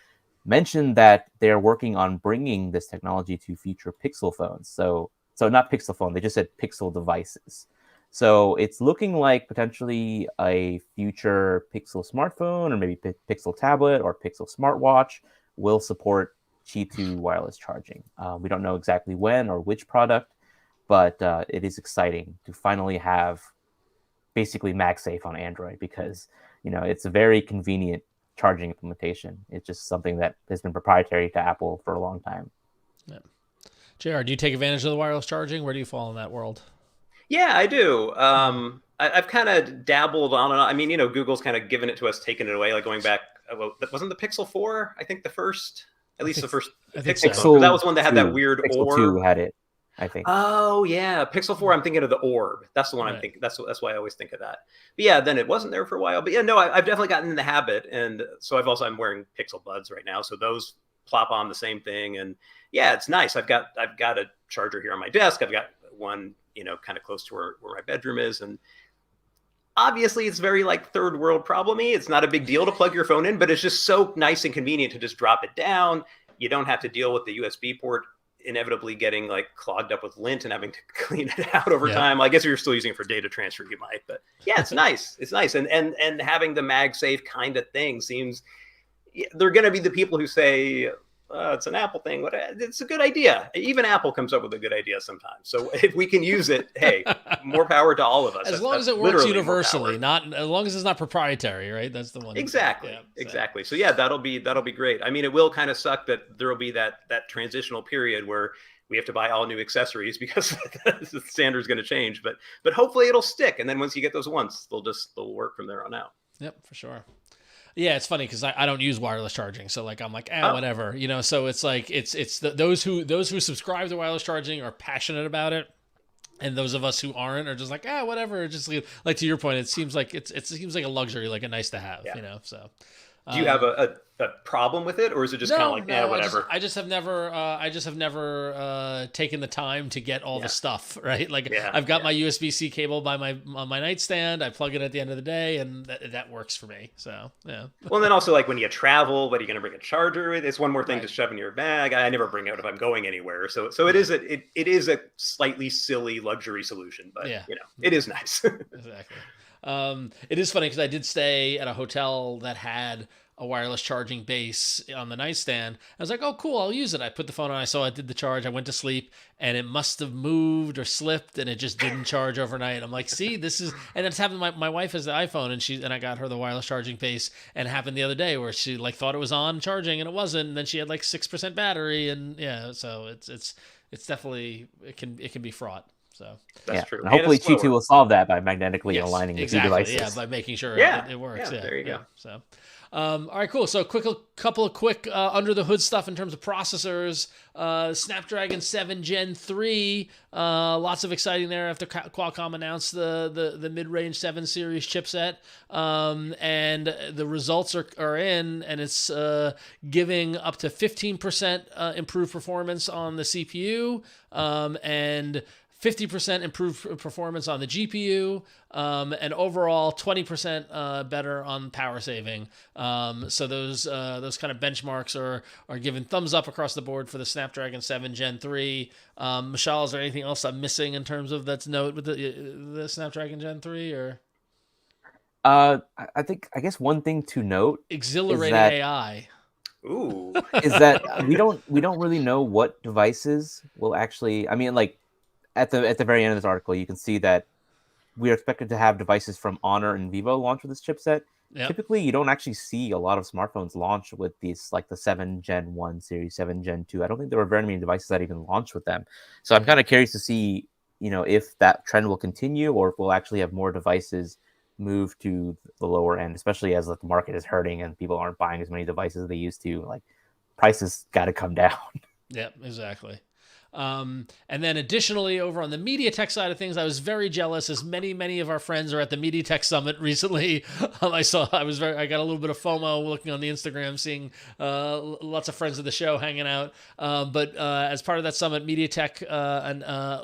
mentioned that they're working on bringing this technology to future Pixel phones. So not Pixel phone, they just said Pixel devices. So it's looking like potentially a future Pixel smartphone, or maybe Pixel tablet or Pixel smartwatch will support Qi 2 wireless charging. We don't know exactly when or which product, but it is exciting to finally have basically MagSafe on Android, because it's a very convenient charging implementation. It's just something that has been proprietary to Apple for a long time. Yeah. JR, do you take advantage of the wireless charging? Where do you fall in that world? Yeah, I do. I've kind of dabbled on and on. I mean, Google's kind of given it to us, taken it away, like going back. Well, wasn't the Pixel 4, I think, the first Pixel phone? That was one that had that weird Pixel orb. 2 had it, I think. Oh, yeah. Pixel 4, I'm thinking of the orb. That's the one I'm thinking. That's why I always think of that. But yeah, then it wasn't there for a while. But yeah, no, I've definitely gotten in the habit. And so I'm wearing Pixel Buds right now. So those plop on the same thing. And yeah, it's nice. I've got a charger here on my desk. I've got one, kind of close to where my bedroom is. And obviously it's very like third world problem-y. It's not a big deal to plug your phone in, but it's just so nice and convenient to just drop it down. You don't have to deal with the USB port inevitably getting like clogged up with lint and having to clean it out over time. I guess if you're still using it for data transfer, you might, but yeah, it's nice. It's nice. And having the MagSafe kind of thing seems, they're going to be the people who say, it's an Apple thing. It's a good idea. Even Apple comes up with a good idea sometimes. So if we can use it, hey, more power to all of us. As long as it works universally, not as long as it's not proprietary, right? That's the one. Exactly. Yeah, exactly. So yeah, that'll be great. I mean, it will kind of suck that there will be that transitional period where we have to buy all new accessories because the standard is going to change. But hopefully it'll stick. And then once you get those once, they'll work from there on out. Yep, for sure. Yeah, it's funny because I don't use wireless charging, so like I'm like whatever, So it's like it's those who subscribe to wireless charging are passionate about it, and those of us who aren't are just like whatever. Just like to your point, it seems like it seems like a luxury, like a nice to have, So do you have a problem with it, or is it just kind of like whatever? I just have never taken the time to get all the stuff right. Like I've got my USB-C cable on my nightstand. I plug it at the end of the day, and that works for me. So yeah. Well, and then also like when you travel, what are you going to bring a charger with? It's one more thing to shove in your bag. I never bring it out if I'm going anywhere. So it is a slightly silly luxury solution, but it is nice. Exactly. It is funny because I did stay at a hotel that had a wireless charging base on the nightstand. I was like, oh, cool, I'll use it. I put the phone on, I did the charge, I went to sleep, and it must have moved or slipped, and it just didn't charge overnight. I'm like, see, this is, and it's happened, my wife has the iPhone, and I got her the wireless charging base, and it happened the other day where she like thought it was on charging, and it wasn't, and then she had like 6% battery, and so it's definitely, it can be fraught. So that's true. And hopefully Q2 will solve that by magnetically aligning the two devices. Yeah, by making sure it works. Yeah, there you go. So, all right, cool. So couple of quick under the hood stuff in terms of processors. Snapdragon 7 Gen 3. Lots of exciting there after Qualcomm announced the mid-range 7 series chipset. And the results are in, and it's giving up to 15% improved performance on the CPU, and 50% improved performance on the GPU, and overall 20% better on power saving. So those kind of benchmarks are given thumbs up across the board for the Snapdragon 7 Gen 3. Mishaal, is there anything else I'm missing in terms of that's note with the Snapdragon Gen 3 or? I guess one thing to note, exhilarating AI. Ooh, is that we don't really know what devices will actually. I mean, like. At the very end of this article, you can see that we are expected to have devices from Honor and Vivo launch with this chipset. Yep. Typically, you don't actually see a lot of smartphones launch with these, like the 7 Gen 1 series, 7 Gen 2. I don't think there were very many devices that even launched with them. So I'm kind of curious to see, if that trend will continue or if we'll actually have more devices move to the lower end, especially as the market is hurting and people aren't buying as many devices as they used to. Like, prices got to come down. Yep, exactly. And then additionally, over on the MediaTek side of things, I was very jealous, as many of our friends are at the MediaTek Summit recently. I got a little bit of FOMO looking on the Instagram, seeing lots of friends of the show hanging out. But as part of that summit, MediaTek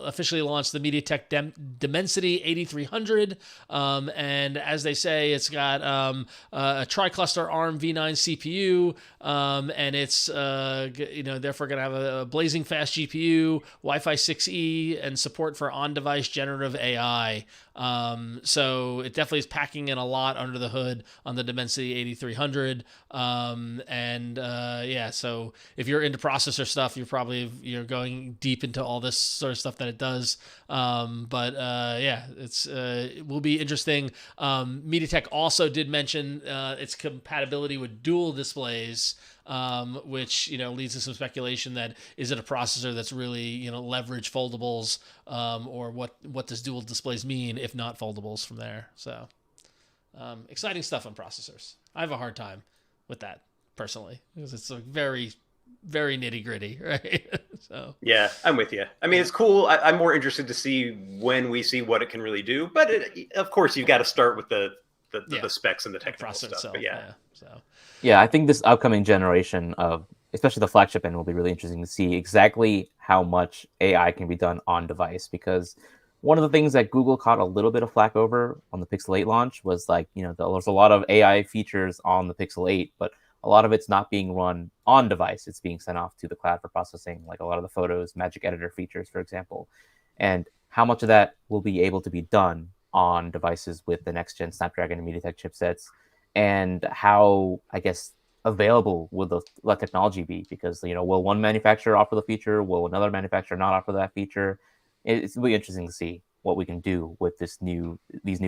officially launched the MediaTek Dimensity 8300. And as they say, it's got a tri-cluster ARM v9 CPU, and it's therefore going to have a blazing fast GPU, Wi-Fi 6E, and support for on-device generative AI. So it definitely is packing in a lot under the hood on the Dimensity 8300. So if you're into processor stuff, you're going deep into all this sort of stuff that it does. It will be interesting. MediaTek also did mention its compatibility with dual displays, which leads to some speculation that is it a processor that's really leverage foldables, or what does dual displays mean if not foldables from there. So exciting stuff on processors. I have a hard time with that personally because it's like very, very nitty gritty, right? So yeah, I'm with you. I mean, it's cool. I'm more interested to see when we see what it can really do, but of course you've got to start with the specs and the technical stuff. Itself, but yeah. Yeah, I think this upcoming generation of especially the flagship end, will be really interesting to see exactly how much AI can be done on device. Because one of the things that Google caught a little bit of flack over on the Pixel 8 launch was like, there's a lot of AI features on the Pixel 8, but a lot of it's not being run on device. It's being sent off to the cloud for processing, like a lot of the photos, Magic Editor features, for example. And how much of that will be able to be done on devices with the next gen Snapdragon and MediaTek chipsets, and how, I guess, available will that technology be? Because, will one manufacturer offer the feature? Will another manufacturer not offer that feature? It's really interesting to see what we can do with these new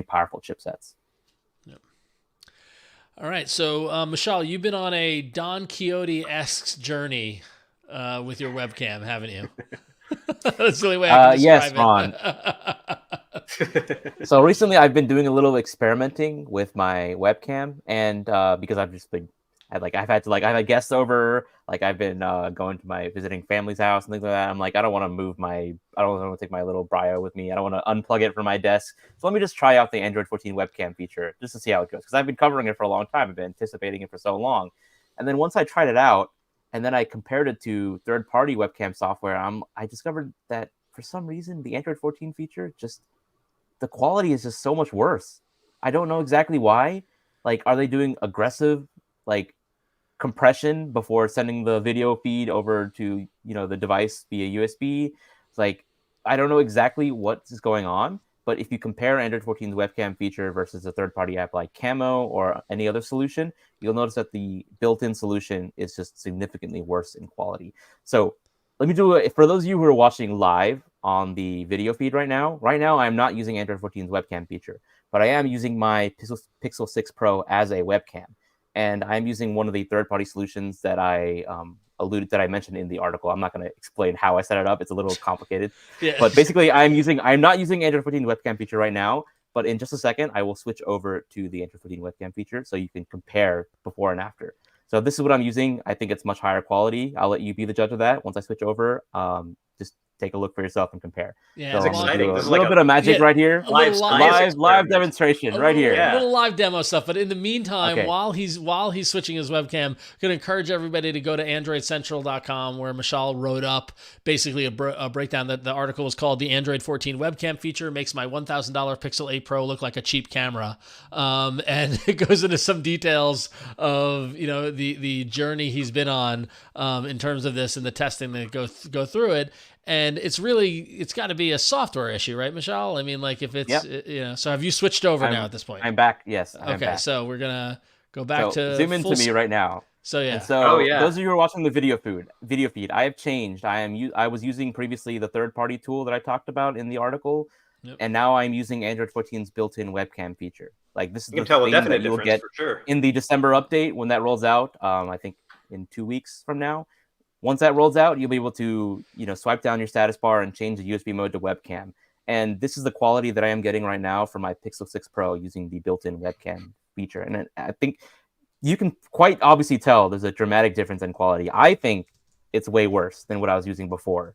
powerful chipsets. Yep. All right, so Mishaal, you've been on a Don Quixote-esque journey with your webcam, haven't you? That's the only way I can describe yes, Ron. So recently, I've been doing a little experimenting with my webcam, and because I've had guests over, like I've been going to visiting family's house and things like that. I'm like, I don't want to take my little Brio with me. I don't want to unplug it from my desk. So let me just try out the Android 14 webcam feature just to see how it goes. Because I've been covering it for a long time. I've been anticipating it for so long. And then once I tried it out, and then I compared it to third-party webcam software, I discovered that for some reason the Android 14 feature, the quality is just so much worse. I don't know exactly why. Like, are they doing aggressive compression before sending the video feed over to the device via USB? It's like, I don't know exactly what is going on, but if you compare Android 14's webcam feature versus a third-party app like Camo or any other solution, you'll notice that the built-in solution is just significantly worse in quality. So let me do it for those of you who are watching live on the video feed right now. Right now, I'm not using Android 14's webcam feature, but I am using my Pixel 6 Pro as a webcam. And I'm using one of the third-party solutions that I mentioned in the article. I'm not going to explain how I set it up. It's a little complicated. Yeah. But basically, I'm not using Android 14 webcam feature right now. But in just a second, I will switch over to the Android 14 webcam feature so you can compare before and after. So this is what I'm using. I think it's much higher quality. I'll let you be the judge of that once I switch over. Just take a look for yourself and compare. Yeah, so it's exciting. There's a little bit of magic right here. Live demonstration right here. A little live demo stuff. But in the meantime, while he's switching his webcam, I'm going to encourage everybody to go to AndroidCentral.com, where Mishaal wrote up basically a breakdown. That the article is called "The Android 14 Webcam Feature Makes My $1,000 Pixel 8 Pro Look Like a Cheap Camera," and it goes into some details of the journey he's been on in terms of this and the testing that go through it. And it's got to be a software issue, right, Mishaal? I mean, like if it's, so have you switched over now at this point? I'm back. Yes. Okay. So we're going to go back to zoom into me right now. So, yeah. And so those of you who are watching the video feed, I have changed. I was using previously the third-party tool that I talked about in the article. Yep. And now I'm using Android 14's built-in webcam feature. Like this is the thing that you'll get in the December update when that rolls out. I think in 2 weeks from now. Once that rolls out, you'll be able to, swipe down your status bar and change the USB mode to webcam. And this is the quality that I am getting right now for my Pixel 6 Pro using the built-in webcam feature. And I think you can quite obviously tell there's a dramatic difference in quality. I think it's way worse than what I was using before.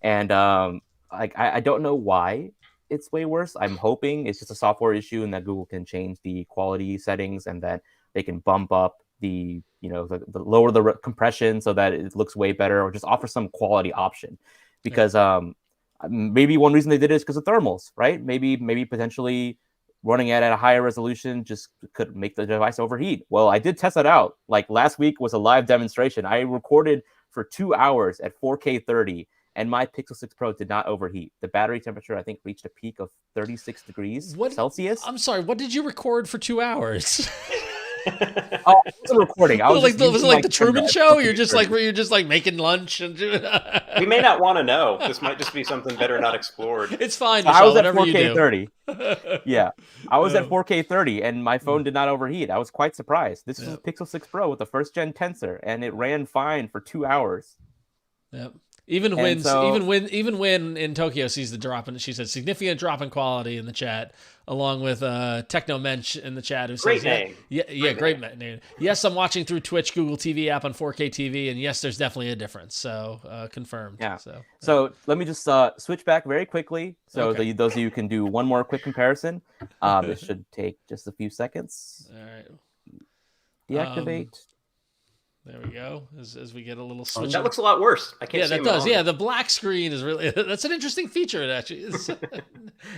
And I don't know why it's way worse. I'm hoping it's just a software issue and that Google can change the quality settings and that they can bump up the lower the compression so that it looks way better, or just offer some quality option. Because maybe one reason they did it is because of thermals, right? Maybe potentially running it at a higher resolution just could make the device overheat. Well, I did test that out. Like last week was a live demonstration. I recorded for 2 hours at 4K 30, and my Pixel 6 Pro did not overheat. The battery temperature, I think, reached a peak of 36 degrees Celsius. I'm sorry, what did you record for 2 hours? I wasn't recording. Was it like the Truman Show? You're just like making lunch and we may not want to know. This might just be something better not explored. It's fine. Mishaal, I was at 4K 30. Yeah, I was at 4K 30, and my phone did not overheat. I was quite surprised. This is a Pixel 6 Pro with a first gen tensor, and it ran fine for 2 hours. Yep. Even when in Tokyo sees the drop in, she said significant drop in quality in the chat, along with Technomensch in the chat who says great name. Great name. Yes, I'm watching through Twitch, Google TV app on 4K TV, and yes, there's definitely a difference. So confirmed. Yeah. So let me just switch back very quickly, so those of you can do one more quick comparison. It should take just a few seconds. All right. Deactivate. There we go. As we get a little switch. That looks a lot worse. I can't. Yeah, that does. Yeah, the black screen is really. That's an interesting feature. It actually is.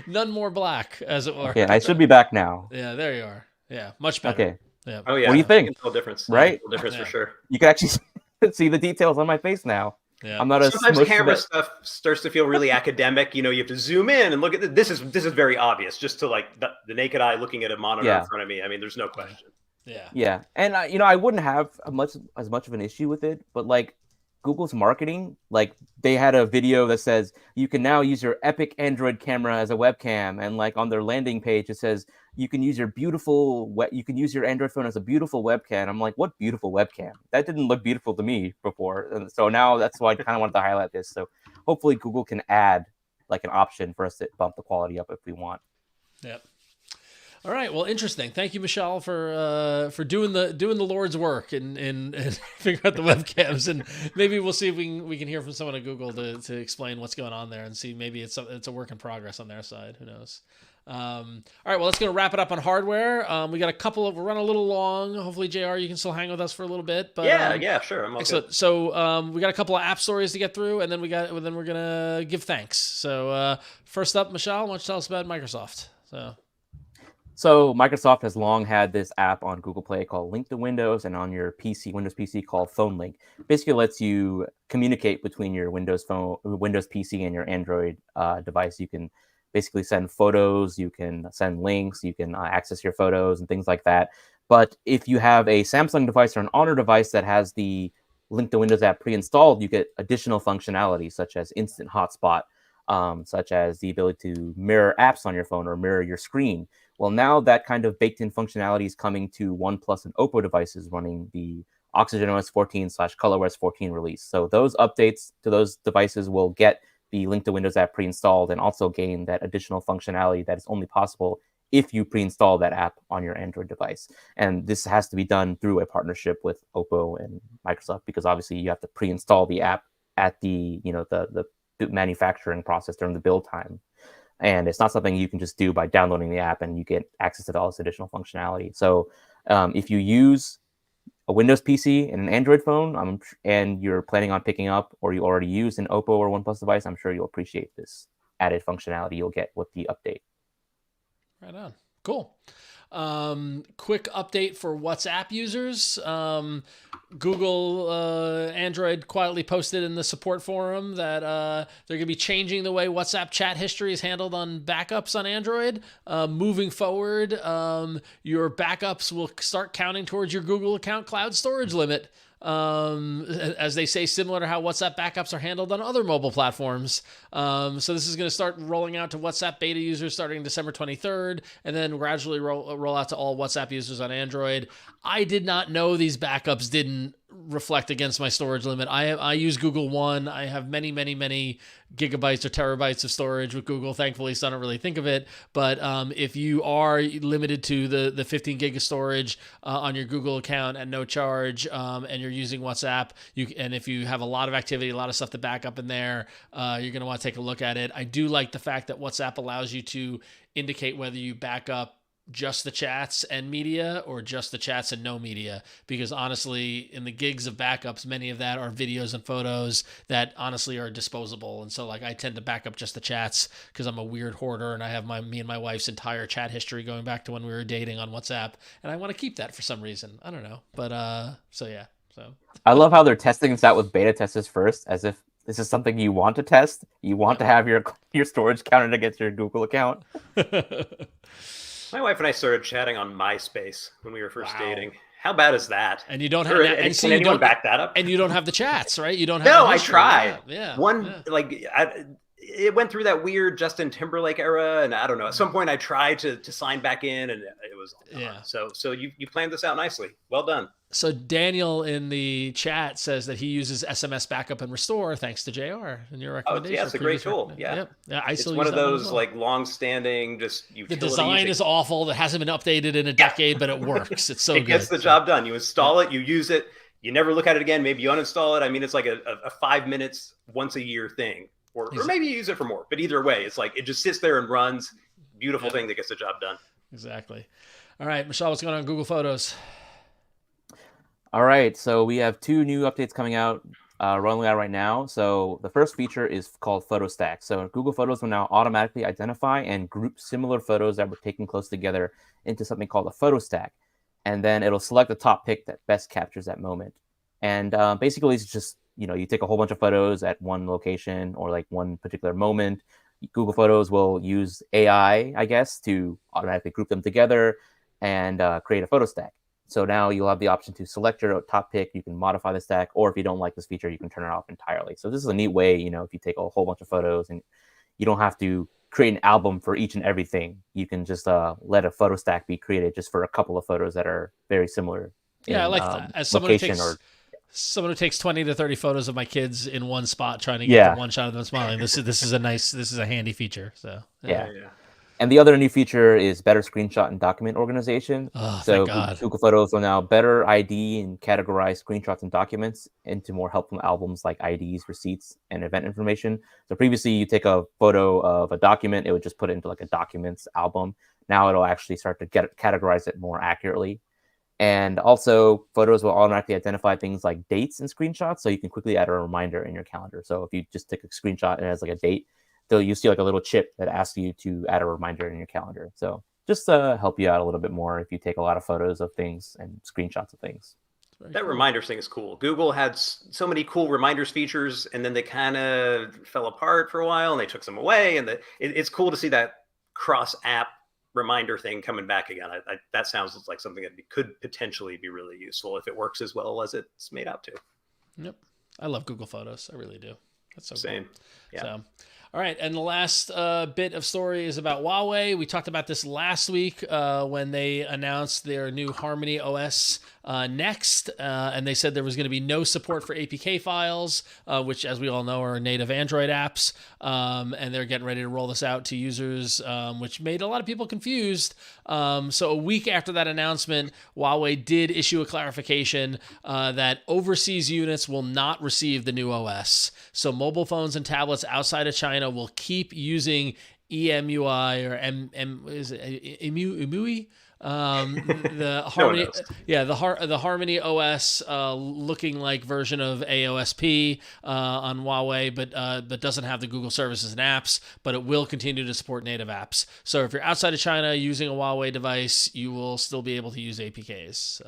None more black, as it were. Okay, I should be back now. Yeah, there you are. Yeah, much better. Okay. Yeah. Oh yeah. What do you think? You can tell difference. Right? Difference for sure. You can actually see the details on my face now. Yeah. I'm not as sometimes camera stuff starts to feel really academic. You have to zoom in and look at this. This is very obvious just to like the naked eye looking at a monitor in front of me. I mean, there's no question. Yeah. And I wouldn't have as much of an issue with it, but like Google's marketing, like they had a video that says you can now use your epic Android camera as a webcam, and like on their landing page it says you can use your Android phone as a beautiful webcam. I'm like, what beautiful webcam? That didn't look beautiful to me before, and so now that's why I kind of wanted to highlight this. So hopefully Google can add like an option for us to bump the quality up if we want. Yep. All right. Well, interesting. Thank you, Mishaal, for doing the Lord's work and figuring out the webcams. And maybe we'll see if we can hear from someone at Google to explain what's going on there and see maybe it's a work in progress on their side. Who knows? All right. Well, let's go wrap it up on hardware. We got we're running a little long. Hopefully, JR, you can still hang with us for a little bit. But yeah, sure. I'm okay. So we got a couple of app stories to get through, and then we're gonna give thanks. So first up, Mishaal, why don't you tell us about Microsoft? So Microsoft has long had this app on Google Play called Link to Windows, and on your Windows PC called Phone Link. Basically lets you communicate between your Windows PC and your Android device. You can basically send photos, you can send links, you can access your photos and things like that. But if you have a Samsung device or an Honor device that has the Link to Windows app pre-installed, you get additional functionality such as instant hotspot, such as the ability to mirror apps on your phone or mirror your screen. Well, now that kind of baked-in functionality is coming to OnePlus and Oppo devices running the Oxygen OS 14/ColorOS 14 release. So those updates to those devices will get the Link to Windows app pre-installed and also gain that additional functionality that is only possible if you pre-install that app on your Android device. And this has to be done through a partnership with Oppo and Microsoft, because obviously you have to pre-install the app at the manufacturing process during the build time. And it's not something you can just do by downloading the app and you get access to all this additional functionality. So if you use a Windows PC and an Android phone and you're planning on picking up, or you already use an Oppo or OnePlus device, I'm sure you'll appreciate this added functionality you'll get with the update. Right on. Cool. Quick update for WhatsApp users. Google Android quietly posted in the support forum that they're going to be changing the way WhatsApp chat history is handled on backups on Android. Moving forward, your backups will start counting towards your Google account cloud storage limit. As they say, similar to how WhatsApp backups are handled on other mobile platforms. So this is going to start rolling out to WhatsApp beta users starting December 23rd, and then gradually roll out to all WhatsApp users on Android. I did not know these backups didn't reflect against my storage limit. I use Google One. I have many gigabytes or terabytes of storage with Google, thankfully, so I don't really think of it. But if you are limited to the 15 gig of storage on your Google account at no charge, and you're using WhatsApp, and if you have a lot of activity, a lot of stuff to back up in there, you're going to want to take a look at it. I do like the fact that WhatsApp allows you to indicate whether you back up just the chats and media or just the chats and no media, because honestly, in the gigs of backups, many of that are videos and photos that honestly are disposable. And so like I tend to back up just the chats because I'm a weird hoarder and I have me and my wife's entire chat history going back to when we were dating on WhatsApp, and I want to keep that for some reason. I don't know, but so yeah. So I love how they're testing this out with beta testers first, as if this is something you want to test. You want to have your storage counted against your Google account. My wife and I started chatting on MySpace when we were first dating. How bad is that? And you don't have can anyone back that up? And you don't have the chats, right? You don't have. No, I tried. Yeah. It went through that weird Justin Timberlake era, and I don't know. At some point, I tried to sign back in, and it was So you planned this out nicely. Well done. So Daniel in the chat says that he uses SMS backup and restore thanks to JR and your recommendation. Yeah, it's a great tool. Yeah, it's one of those like long-standing utility. The design is awful. That hasn't been updated in a decade, but it works. It's so good. It gets the job done. You install it, you use it, you never look at it again. Maybe you uninstall it. I mean, it's like a 5 minutes once a year thing, or maybe you use it for more. But either way, it's like it just sits there and runs. Beautiful thing that gets the job done. Exactly. All right, Mishaal, what's going on Google Photos? All right, so we have 2 new updates coming out, rolling out right now. So the first feature is called Photo Stack. So Google Photos will now automatically identify and group similar photos that were taken close together into something called a photo stack. And then it'll select the top pick that best captures that moment. And basically, it's just, you take a whole bunch of photos at one location or like one particular moment. Google Photos will use AI, I guess, to automatically group them together and create a photo stack. So now you'll have the option to select your top pick. You can modify the stack, or if you don't like this feature, you can turn it off entirely. So this is a neat way, if you take a whole bunch of photos and you don't have to create an album for each and everything. You can just let a photo stack be created just for a couple of photos that are very similar. Yeah, I like that. As someone who takes 20 to 30 photos of my kids in one spot trying to get the one shot of them smiling. This is a handy feature. So yeah. And the other new feature is better screenshot and document organization. Oh, so thank God. Google Photos will now better ID and categorize screenshots and documents into more helpful albums like IDs, receipts, and event information. So previously, you take a photo of a document, it would just put it into like a documents album. Now it'll actually start to categorize it more accurately. And also, Photos will automatically identify things like dates and screenshots, so you can quickly add a reminder in your calendar. So if you just take a screenshot and it has like a date, you see like a little chip that asks you to add a reminder in your calendar. So just to help you out a little bit more if you take a lot of photos of things and screenshots of things. That reminders thing is cool. Google had so many cool reminders features, and then they kind of fell apart for a while, and they took some away. And it's cool to see that cross-app reminder thing coming back again. That sounds like something that could potentially be really useful if it works as well as it's made out to. Yep. I love Google Photos. I really do. That's so Same. Cool. Yeah. So, all right, and the last bit of story is about Huawei. We talked about this last week when they announced their new Harmony OS next, and they said there was going to be no support for APK files, which, as we all know, are native Android apps, and they're getting ready to roll this out to users, which made a lot of people confused. So a week after that announcement, Huawei did issue a clarification that overseas units will not receive the new OS. So mobile phones and tablets outside of China will keep using EMUI or EMUI. The Harmony, the Harmony OS looking like version of AOSP on Huawei, but doesn't have the Google services and apps, but it will continue to support native apps. So if you're outside of China using a Huawei device, you will still be able to use APKs.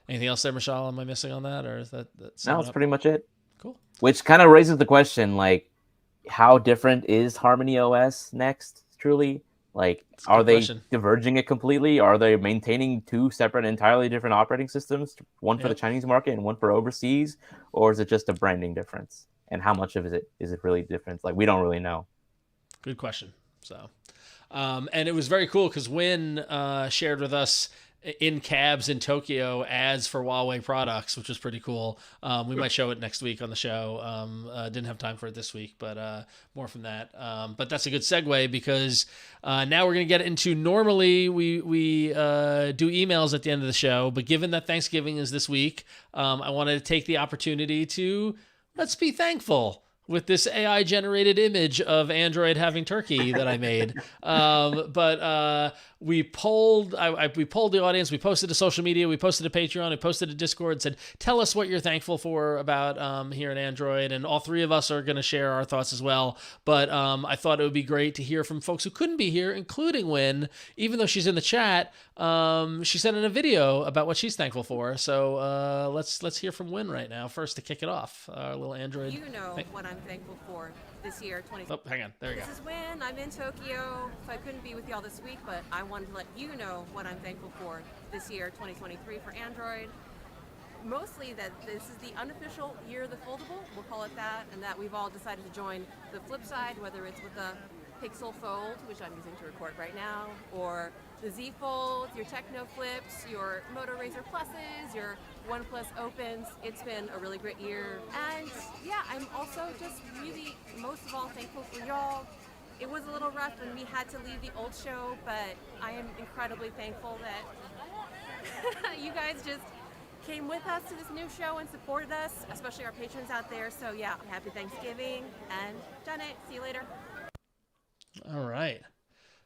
Anything else there, Mishaal? Am I missing on that, or is that no? That's pretty much it. Cool. Which kind of raises the question, like, how different is Harmony OS next? Truly. Like, are they diverging it completely? Are they maintaining 2 separate, entirely different operating systems, one for the Chinese market and one for overseas? Or is it just a branding difference? And how much of it is it really different? Like, we don't really know. Good question. So, and it was very cool because Win shared with us in cabs in Tokyo ads for Huawei products, which was pretty cool. We might show it next week on the show. Didn't have time for it this week, but more from that. But that's a good segue because now we're going to get into, normally we do emails at the end of the show, but given that Thanksgiving is this week, I wanted to take the opportunity to let's be thankful with this AI-generated image of Android having turkey that I made. But we polled the audience, we posted to social media, we posted to Patreon, we posted to Discord, said, tell us what you're thankful for about here in Android. And all 3 of us are going to share our thoughts as well. But I thought it would be great to hear from folks who couldn't be here, including Win, even though she's in the chat. She sent in a video about what she's thankful for. So let's hear from Win right now first to kick it off. Our little Android. What I'm thankful for this year, 2020. Oh, hang on. There you go. This is Win. I'm in Tokyo, so I couldn't be with y'all this week, but I wanted to let you know what I'm thankful for this year, 2023, for Android. Mostly that this is the unofficial year of the Foldable, we'll call it that, and that we've all decided to join the flip side, whether it's with the Pixel Fold, which I'm using to record right now, or the Z Fold, your Techno Flips, your Moto Razr Pluses, your OnePlus Opens. It's been a really great year. And yeah, I'm also just really, most of all, thankful for y'all. It was a little rough when we had to leave the old show, but I am incredibly thankful that you guys just came with us to this new show and supported us, especially our patrons out there. So yeah, happy Thanksgiving and done it. See you later. All right.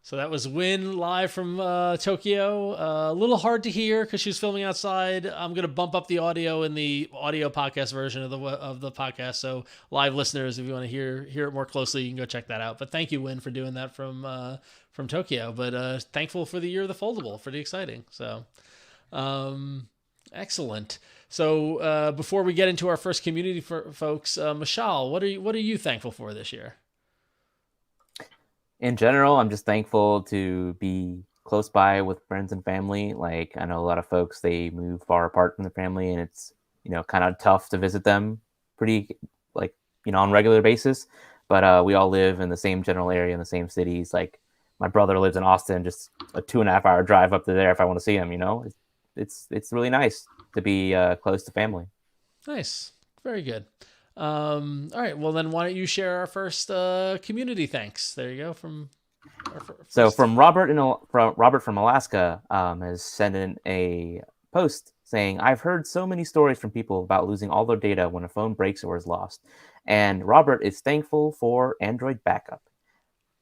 So that was Win live from Tokyo. A little hard to hear because she was filming outside. I'm gonna bump up the audio in the audio podcast version of the podcast. So live listeners, if you want to hear it more closely, you can go check that out. But thank you, Win, for doing that from Tokyo. But thankful for the year of the foldable. Pretty exciting. So excellent. So before we get into our first community folks, Mishaal, what are you thankful for this year? In general, I'm just thankful to be close by with friends and family. Like, I know a lot of folks, they move far apart from their family, and it's, kind of tough to visit them pretty, like, on a regular basis. But we all live in the same general area in the same cities. Like, my brother lives in Austin, just a 2.5 hour drive up to there if I want to see him, It's really nice to be close to family. Nice. Very good. All right. Well, then why don't you share our first community thanks? There you go. From Robert from Alaska has sent in a post saying, "I've heard so many stories from people about losing all their data when a phone breaks or is lost, and Robert is thankful for Android backup.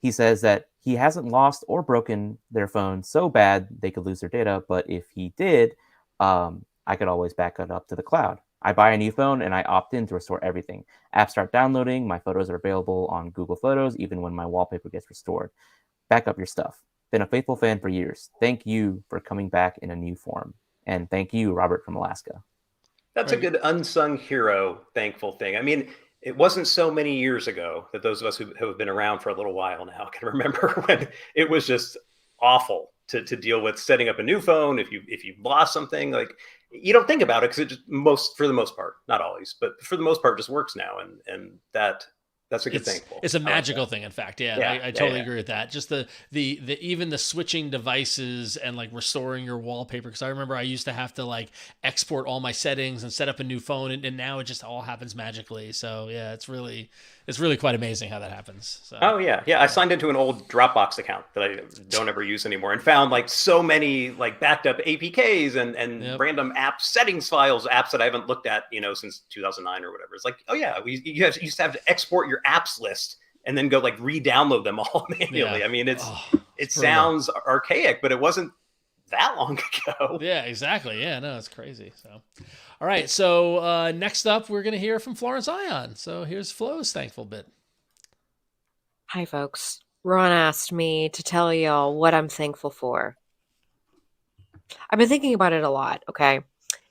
He says that he hasn't lost or broken their phone so bad they could lose their data, but if he did, I could always back it up to the cloud. I buy a new phone and I opt in to restore everything. Apps start downloading. My photos are available on Google Photos, even when my wallpaper gets restored. Back up your stuff. Been a faithful fan for years. Thank you for coming back in a new form." And thank you, Robert from Alaska. That's a good unsung hero thankful thing. I mean, it wasn't so many years ago that those of us who have been around for a little while now can remember when it was just awful to deal with setting up a new phone. If you lost something, like, you don't think about it because it just for the most part, not always, but for the most part, just works now, and that's a good thing. It's a magical thing, in fact. Yeah, I totally agree with that. Just the even the switching devices and like restoring your wallpaper. Because I remember I used to have to like export all my settings and set up a new phone, and now it just all happens magically. So yeah, it's really quite amazing how that happens. So. Oh yeah. I signed into an old Dropbox account that I don't ever use anymore, and found like so many like backed up APKs and random app settings files, apps that I haven't looked at since 2009 or whatever. It's like, oh yeah, you used to have to export your apps list and then go like re-download them all manually. I mean, it sounds archaic, but it wasn't that long ago. Yeah, exactly. Yeah, no, it's crazy. So, all right. So next up, we're going to hear from Florence Ion. So here's Flo's thankful bit. Hi, folks. Ron asked me to tell y'all what I'm thankful for. I've been thinking about it a lot, okay?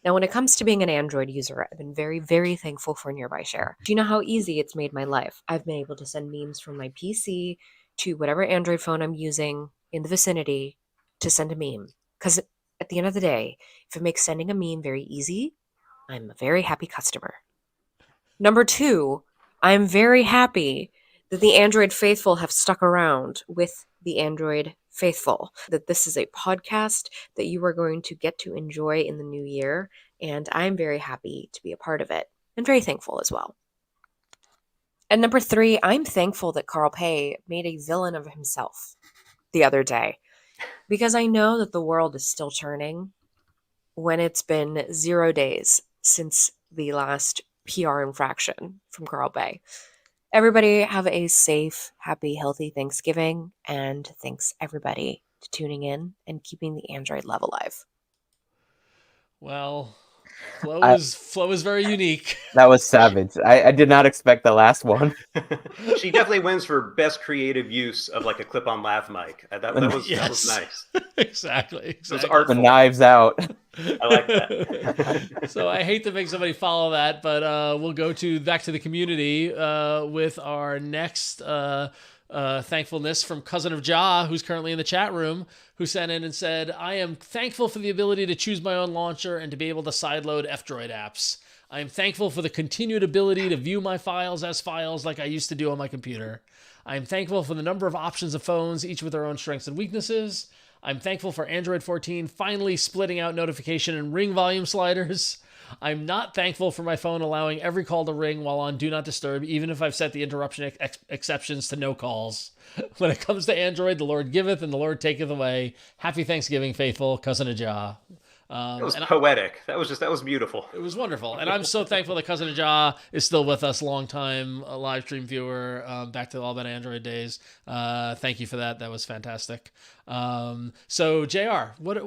Now, when it comes to being an Android user, I've been very, very thankful for Nearby Share. Do you know how easy it's made my life? I've been able to send memes from my PC to whatever Android phone I'm using in the vicinity to send a meme. Because at the end of the day, if it makes sending a meme very easy, I'm a very happy customer. Number two, I'm very happy that the Android faithful have stuck around with the Android faithful, that this is a podcast that you are going to get to enjoy in the new year, and I'm very happy to be a part of it, and very thankful as well. And number three, I'm thankful that Carl Pei made a villain of himself the other day, because I know that the world is still turning when it's been 0 days since the last PR infraction from Carl Pei. Everybody have a safe, happy, healthy Thanksgiving, and thanks everybody to tuning in and keeping the Android love alive. Well, Flo is very unique. That was savage. I did not expect the last one. She definitely wins for best creative use of like a clip-on lav mic. That was nice. Exactly. It was artful. The knives out. I like that. So I hate to make somebody follow that, but we'll go back to the community with our next thankfulness from Cousin of Ja, who's currently in the chat room, who sent in and said, "I am thankful for the ability to choose my own launcher and to be able to sideload F-Droid apps. I am thankful for the continued ability to view my files as files like I used to do on my computer. I am thankful for the number of options of phones, each with their own strengths and weaknesses. I'm thankful for Android 14 finally splitting out notification and ring volume sliders. I'm not thankful for my phone allowing every call to ring while on Do Not Disturb, even if I've set the interruption exceptions to no calls. When it comes to Android, the Lord giveth and the Lord taketh away. Happy Thanksgiving, faithful Cousin of Ja." That was And poetic. That was beautiful. it was wonderful. And I'm so thankful that Cousin Ajah is still with us, longtime live stream viewer, back to the All About Android days. Thank you for that. That was fantastic. So, JR, what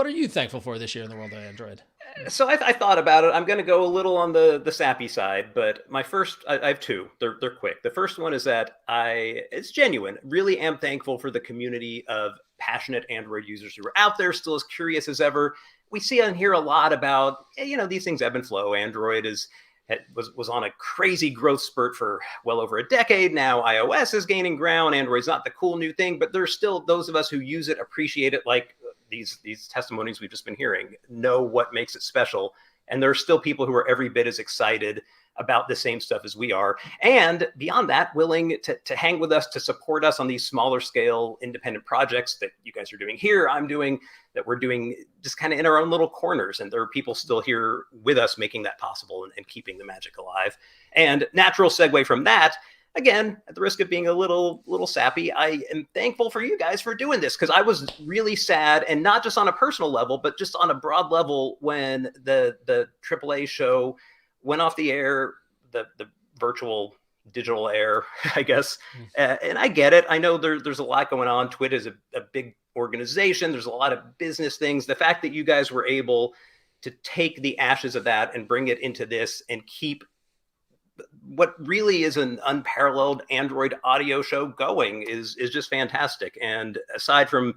are you thankful for this year in the world of Android? So I thought about it. I'm going to go a little on the sappy side, but my first, I have two. They're quick. The first one is that it's genuine. Really am thankful for the community of passionate Android users who are out there, still as curious as ever. We see and hear a lot about, these things ebb and flow. Android was on a crazy growth spurt for well over a decade now. iOS is gaining ground. Android's not the cool new thing, but there's still those of us who use it, appreciate it, like these testimonies we've just been hearing, know what makes it special. And there are still people who are every bit as excited about the same stuff as we are. And beyond that, willing to hang with us, to support us on these smaller scale independent projects that you guys are doing here, I'm doing, that we're doing just kind of in our own little corners. And there are people still here with us making that possible and keeping the magic alive. And natural segue from that, again, at the risk of being a little sappy, I am thankful for you guys for doing this, because I was really sad, and not just on a personal level, but just on a broad level, when the AAA show went off the air, the virtual digital air, I guess. And I get it. I know there's a lot going on. Twit is a big organization. There's a lot of business things. The fact that you guys were able to take the ashes of that and bring it into this and keep what really is an unparalleled Android audio show going is just fantastic. And aside from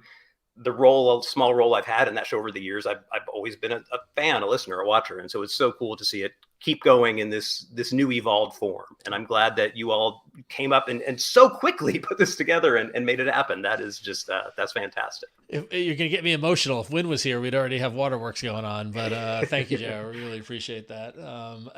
the small role I've had in that show over the years, I've always been a fan, a listener, a watcher. And so it's so cool to see it keep going in this new evolved form. And I'm glad that you all came up and so quickly put this together and made it happen. That is just, that's fantastic. You're going to get me emotional. If Win was here, we'd already have waterworks going on. But thank you, Joe. We really appreciate that.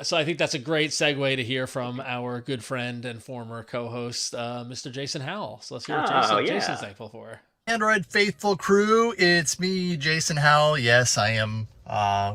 So I think that's a great segue to hear from our good friend and former co-host, Mr. Jason Howell. So let's hear what Jason's thankful for. Android faithful crew, it's me, Jason Howell. Yes, I am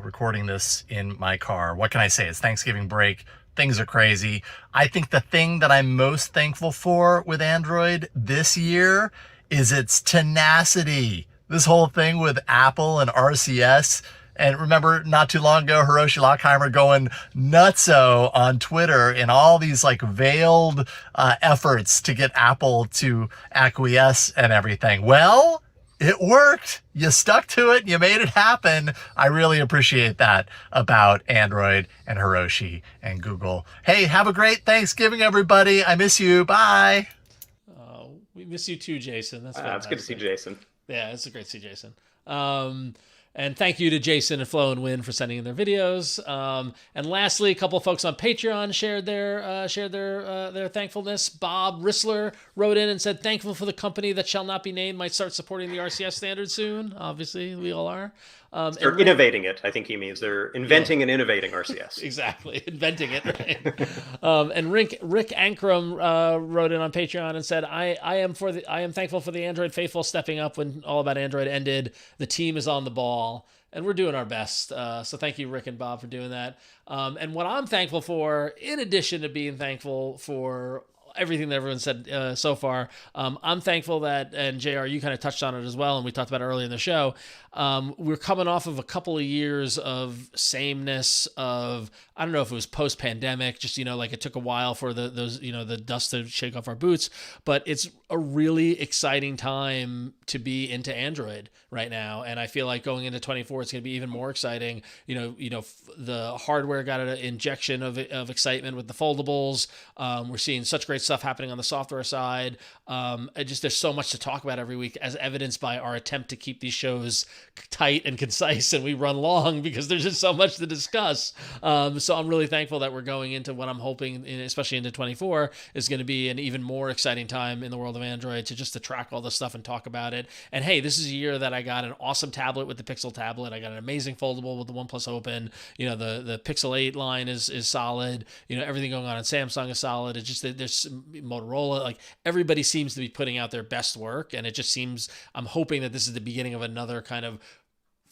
recording this in my car. What can I say? It's Thanksgiving break. Things are crazy. I think the thing that I'm most thankful for with Android this year is its tenacity. This whole thing with Apple and RCS. And remember, not too long ago, Hiroshi Lockheimer going nutso on Twitter in all these like veiled efforts to get Apple to acquiesce and everything. Well, it worked. You stuck to it. You made it happen. I really appreciate that about Android and Hiroshi and Google. Hey, have a great Thanksgiving, everybody. I miss you. Bye. We miss you too, Jason. That's fantastic. It's good to see Jason. Yeah, it's great to see Jason. And thank you to Jason and Flo and Win for sending in their videos. And lastly, a couple of folks on Patreon shared their thankfulness. Bob Rissler wrote in and said, "Thankful for the company that shall not be named might start supporting the RCS standard soon." Obviously, we all are. They're innovating it, I think he means. They're inventing and innovating RCS. Exactly, inventing it. Right? And Rick Ankrum wrote in on Patreon and said, I am thankful for the Android faithful stepping up when All About Android ended. The team is on the ball, and we're doing our best. So thank you, Rick and Bob, for doing that. And what I'm thankful for, in addition to being thankful for everything that everyone said so far, I'm thankful that, and JR, you kind of touched on it as well, and we talked about it earlier in the show, we're coming off of a couple of years of sameness of, I don't know if it was post-pandemic, just, like it took a while for the dust to shake off our boots, but it's a really exciting time to be into Android right now. And I feel like going into 24, it's going to be even more exciting. The hardware got an injection of excitement with the foldables. We're seeing such great stuff happening on the software side. There's so much to talk about every week, as evidenced by our attempt to keep these shows tight and concise, and we run long because there's just so much to discuss. So I'm really thankful that we're going into what I'm hoping, especially into 24, is going to be an even more exciting time in the world of Android to track all this stuff and talk about it. And hey, this is a year that I got an awesome tablet with the Pixel tablet. I got an amazing foldable with the OnePlus Open. The Pixel 8 line is solid. Everything going on in Samsung is solid. It's just that there's Motorola, like everybody seems to be putting out their best work, and it just seems, I'm hoping that this is the beginning of another kind of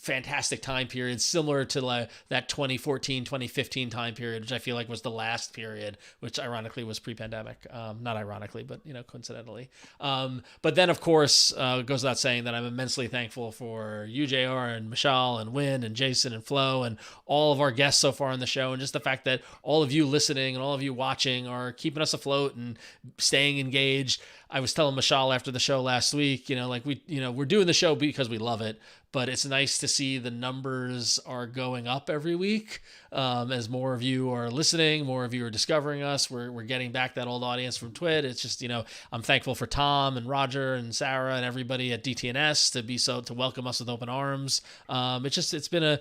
fantastic time period, similar to like that 2014, 2015 time period, which I feel like was the last period, which ironically was pre-pandemic. Not ironically, but coincidentally. But then, of course, it goes without saying that I'm immensely thankful for you, JR, and Mishaal, and Win, and Jason, and Flo, and all of our guests so far on the show, and just the fact that all of you listening and all of you watching are keeping us afloat and staying engaged. I was telling Mishaal after the show last week, we're doing the show because we love it, but it's nice to see the numbers are going up every week as more of you are listening, more of you are discovering us. We're getting back that old audience from Twit. It's just, I'm thankful for Tom and Roger and Sarah and everybody at DTNS to welcome us with open arms. It's been a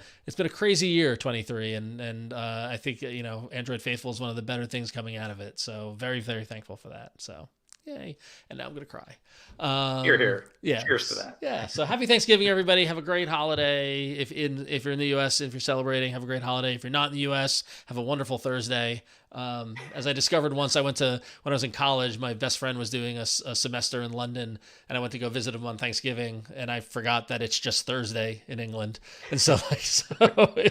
crazy year, 23, and I think Android Faithful is one of the better things coming out of it. So very, very thankful for that. So. Yay. And now I'm going to cry. Hear, hear. Yeah. Cheers to that. Yeah. So happy Thanksgiving, everybody. Have a great holiday. If you're in the U.S., if you're celebrating, have a great holiday. If you're not in the U.S., have a wonderful Thursday. As I discovered once, when I was in college, my best friend was doing a semester in London, and I went to go visit him on Thanksgiving, and I forgot that it's just Thursday in England. And so it's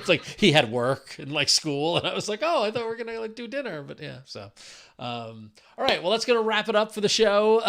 like he had work and like school, and I was like, oh, I thought we were going to like do dinner, but yeah. So, all right, well, that's going to wrap it up for the show.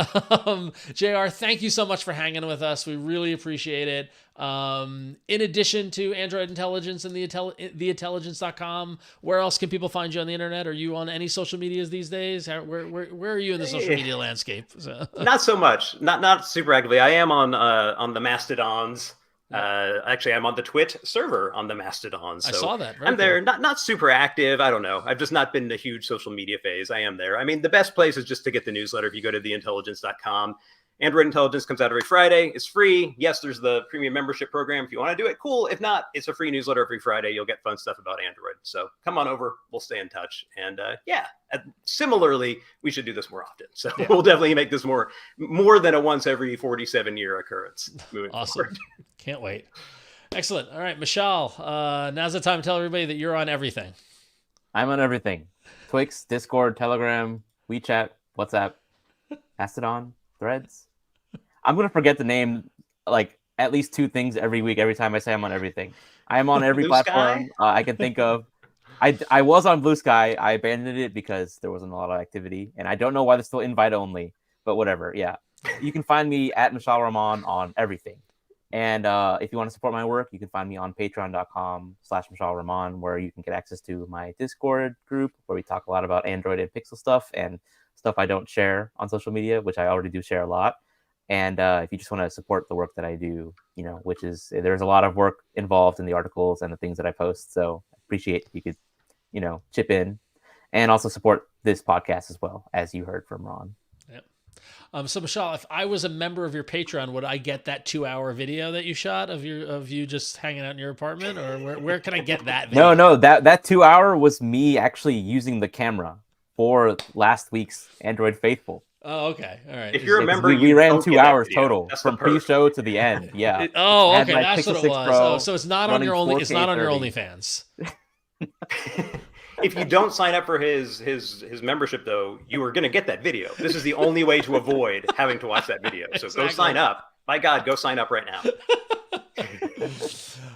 JR, thank you so much for hanging with us. We really appreciate it. In addition to Android Intelligence and theintelligence.com, where else can people find you on the internet? Are you on any social medias these days? Where are you in the social media landscape? So. Not so much, not super actively. I am on the Mastodons. Actually, I'm on the Twit server on the Mastodons. So I saw that. I'm there, not super active. I don't know. I've just not been in a huge social media phase. I am there. I mean, the best place is just to get the newsletter. If you go to theintelligence.com, Android Intelligence comes out every Friday. It's free. Yes, there's the premium membership program. If you want to do it, cool. If not, it's a free newsletter every Friday. You'll get fun stuff about Android. So come on over. We'll stay in touch. And similarly, we should do this more often. So we'll definitely make this more than a once every 47 year occurrence. Moving forward. Can't wait. Excellent. All right, Mishaal, now's the time to tell everybody that you're on everything. I'm on everything. Twix, Discord, Telegram, WeChat, WhatsApp, Mastodon, Threads. I'm going to forget to name like at least 2 things every week, every time I say I'm on everything. I am on every platform I can think of. I was on Blue Sky. I abandoned it because there wasn't a lot of activity. And I don't know why they're still invite only, but whatever. Yeah. You can find me at Mishaal Rahman on everything. And if you want to support my work, you can find me on patreon.com/Mishaal Rahman, where you can get access to my Discord group, where we talk a lot about Android and Pixel stuff and stuff I don't share on social media, which I already do share a lot. And if you just want to support the work that I do, which is, there's a lot of work involved in the articles and the things that I post. So I appreciate if you could, chip in and also support this podcast as well, as you heard from Ron. Yep. So Mishaal, if I was a member of your Patreon, would I get that 2-hour video that you shot of you just hanging out in your apartment, or where can I get that video? No, that 2 hour was me actually using the camera for last week's Android Faithful. Oh, okay. All right. If you're a member, we ran 2 hours total from pre-show to the end. Yeah. Okay, that's what it was. So it's not on your OnlyFans. If you don't sign up for his membership, though, you are going to get that video. This is the only way to avoid having to watch that video. So Go sign up. My God, go sign up right now.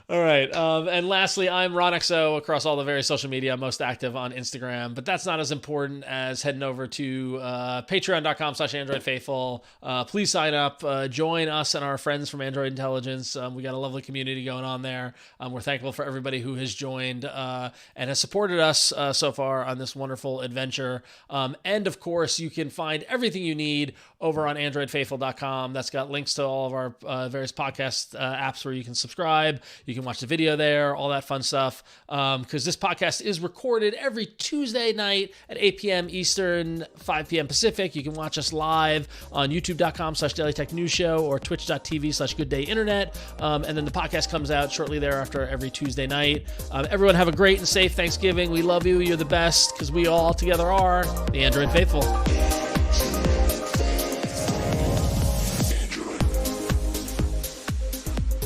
All right. And lastly, I'm RonXO across all the various social media. I'm most active on Instagram, but that's not as important as heading over to patreon.com/AndroidFaithful. Please sign up. Join us and our friends from Android Intelligence. We got a lovely community going on there. We're thankful for everybody who has joined and has supported us so far on this wonderful adventure. And of course, you can find everything you need over on AndroidFaithful.com. That's got links to all of our various podcast apps where you can subscribe. You can watch the video there, all that fun stuff. Because this podcast is recorded every Tuesday night at 8 p.m. Eastern, 5 p.m. Pacific. You can watch us live on youtube.com/Daily Tech News Show or twitch.tv/GoodDayInternet. And then the podcast comes out shortly thereafter every Tuesday night. Everyone have a great and safe Thanksgiving. We love you. You're the best, because we all together are the Android Faithful.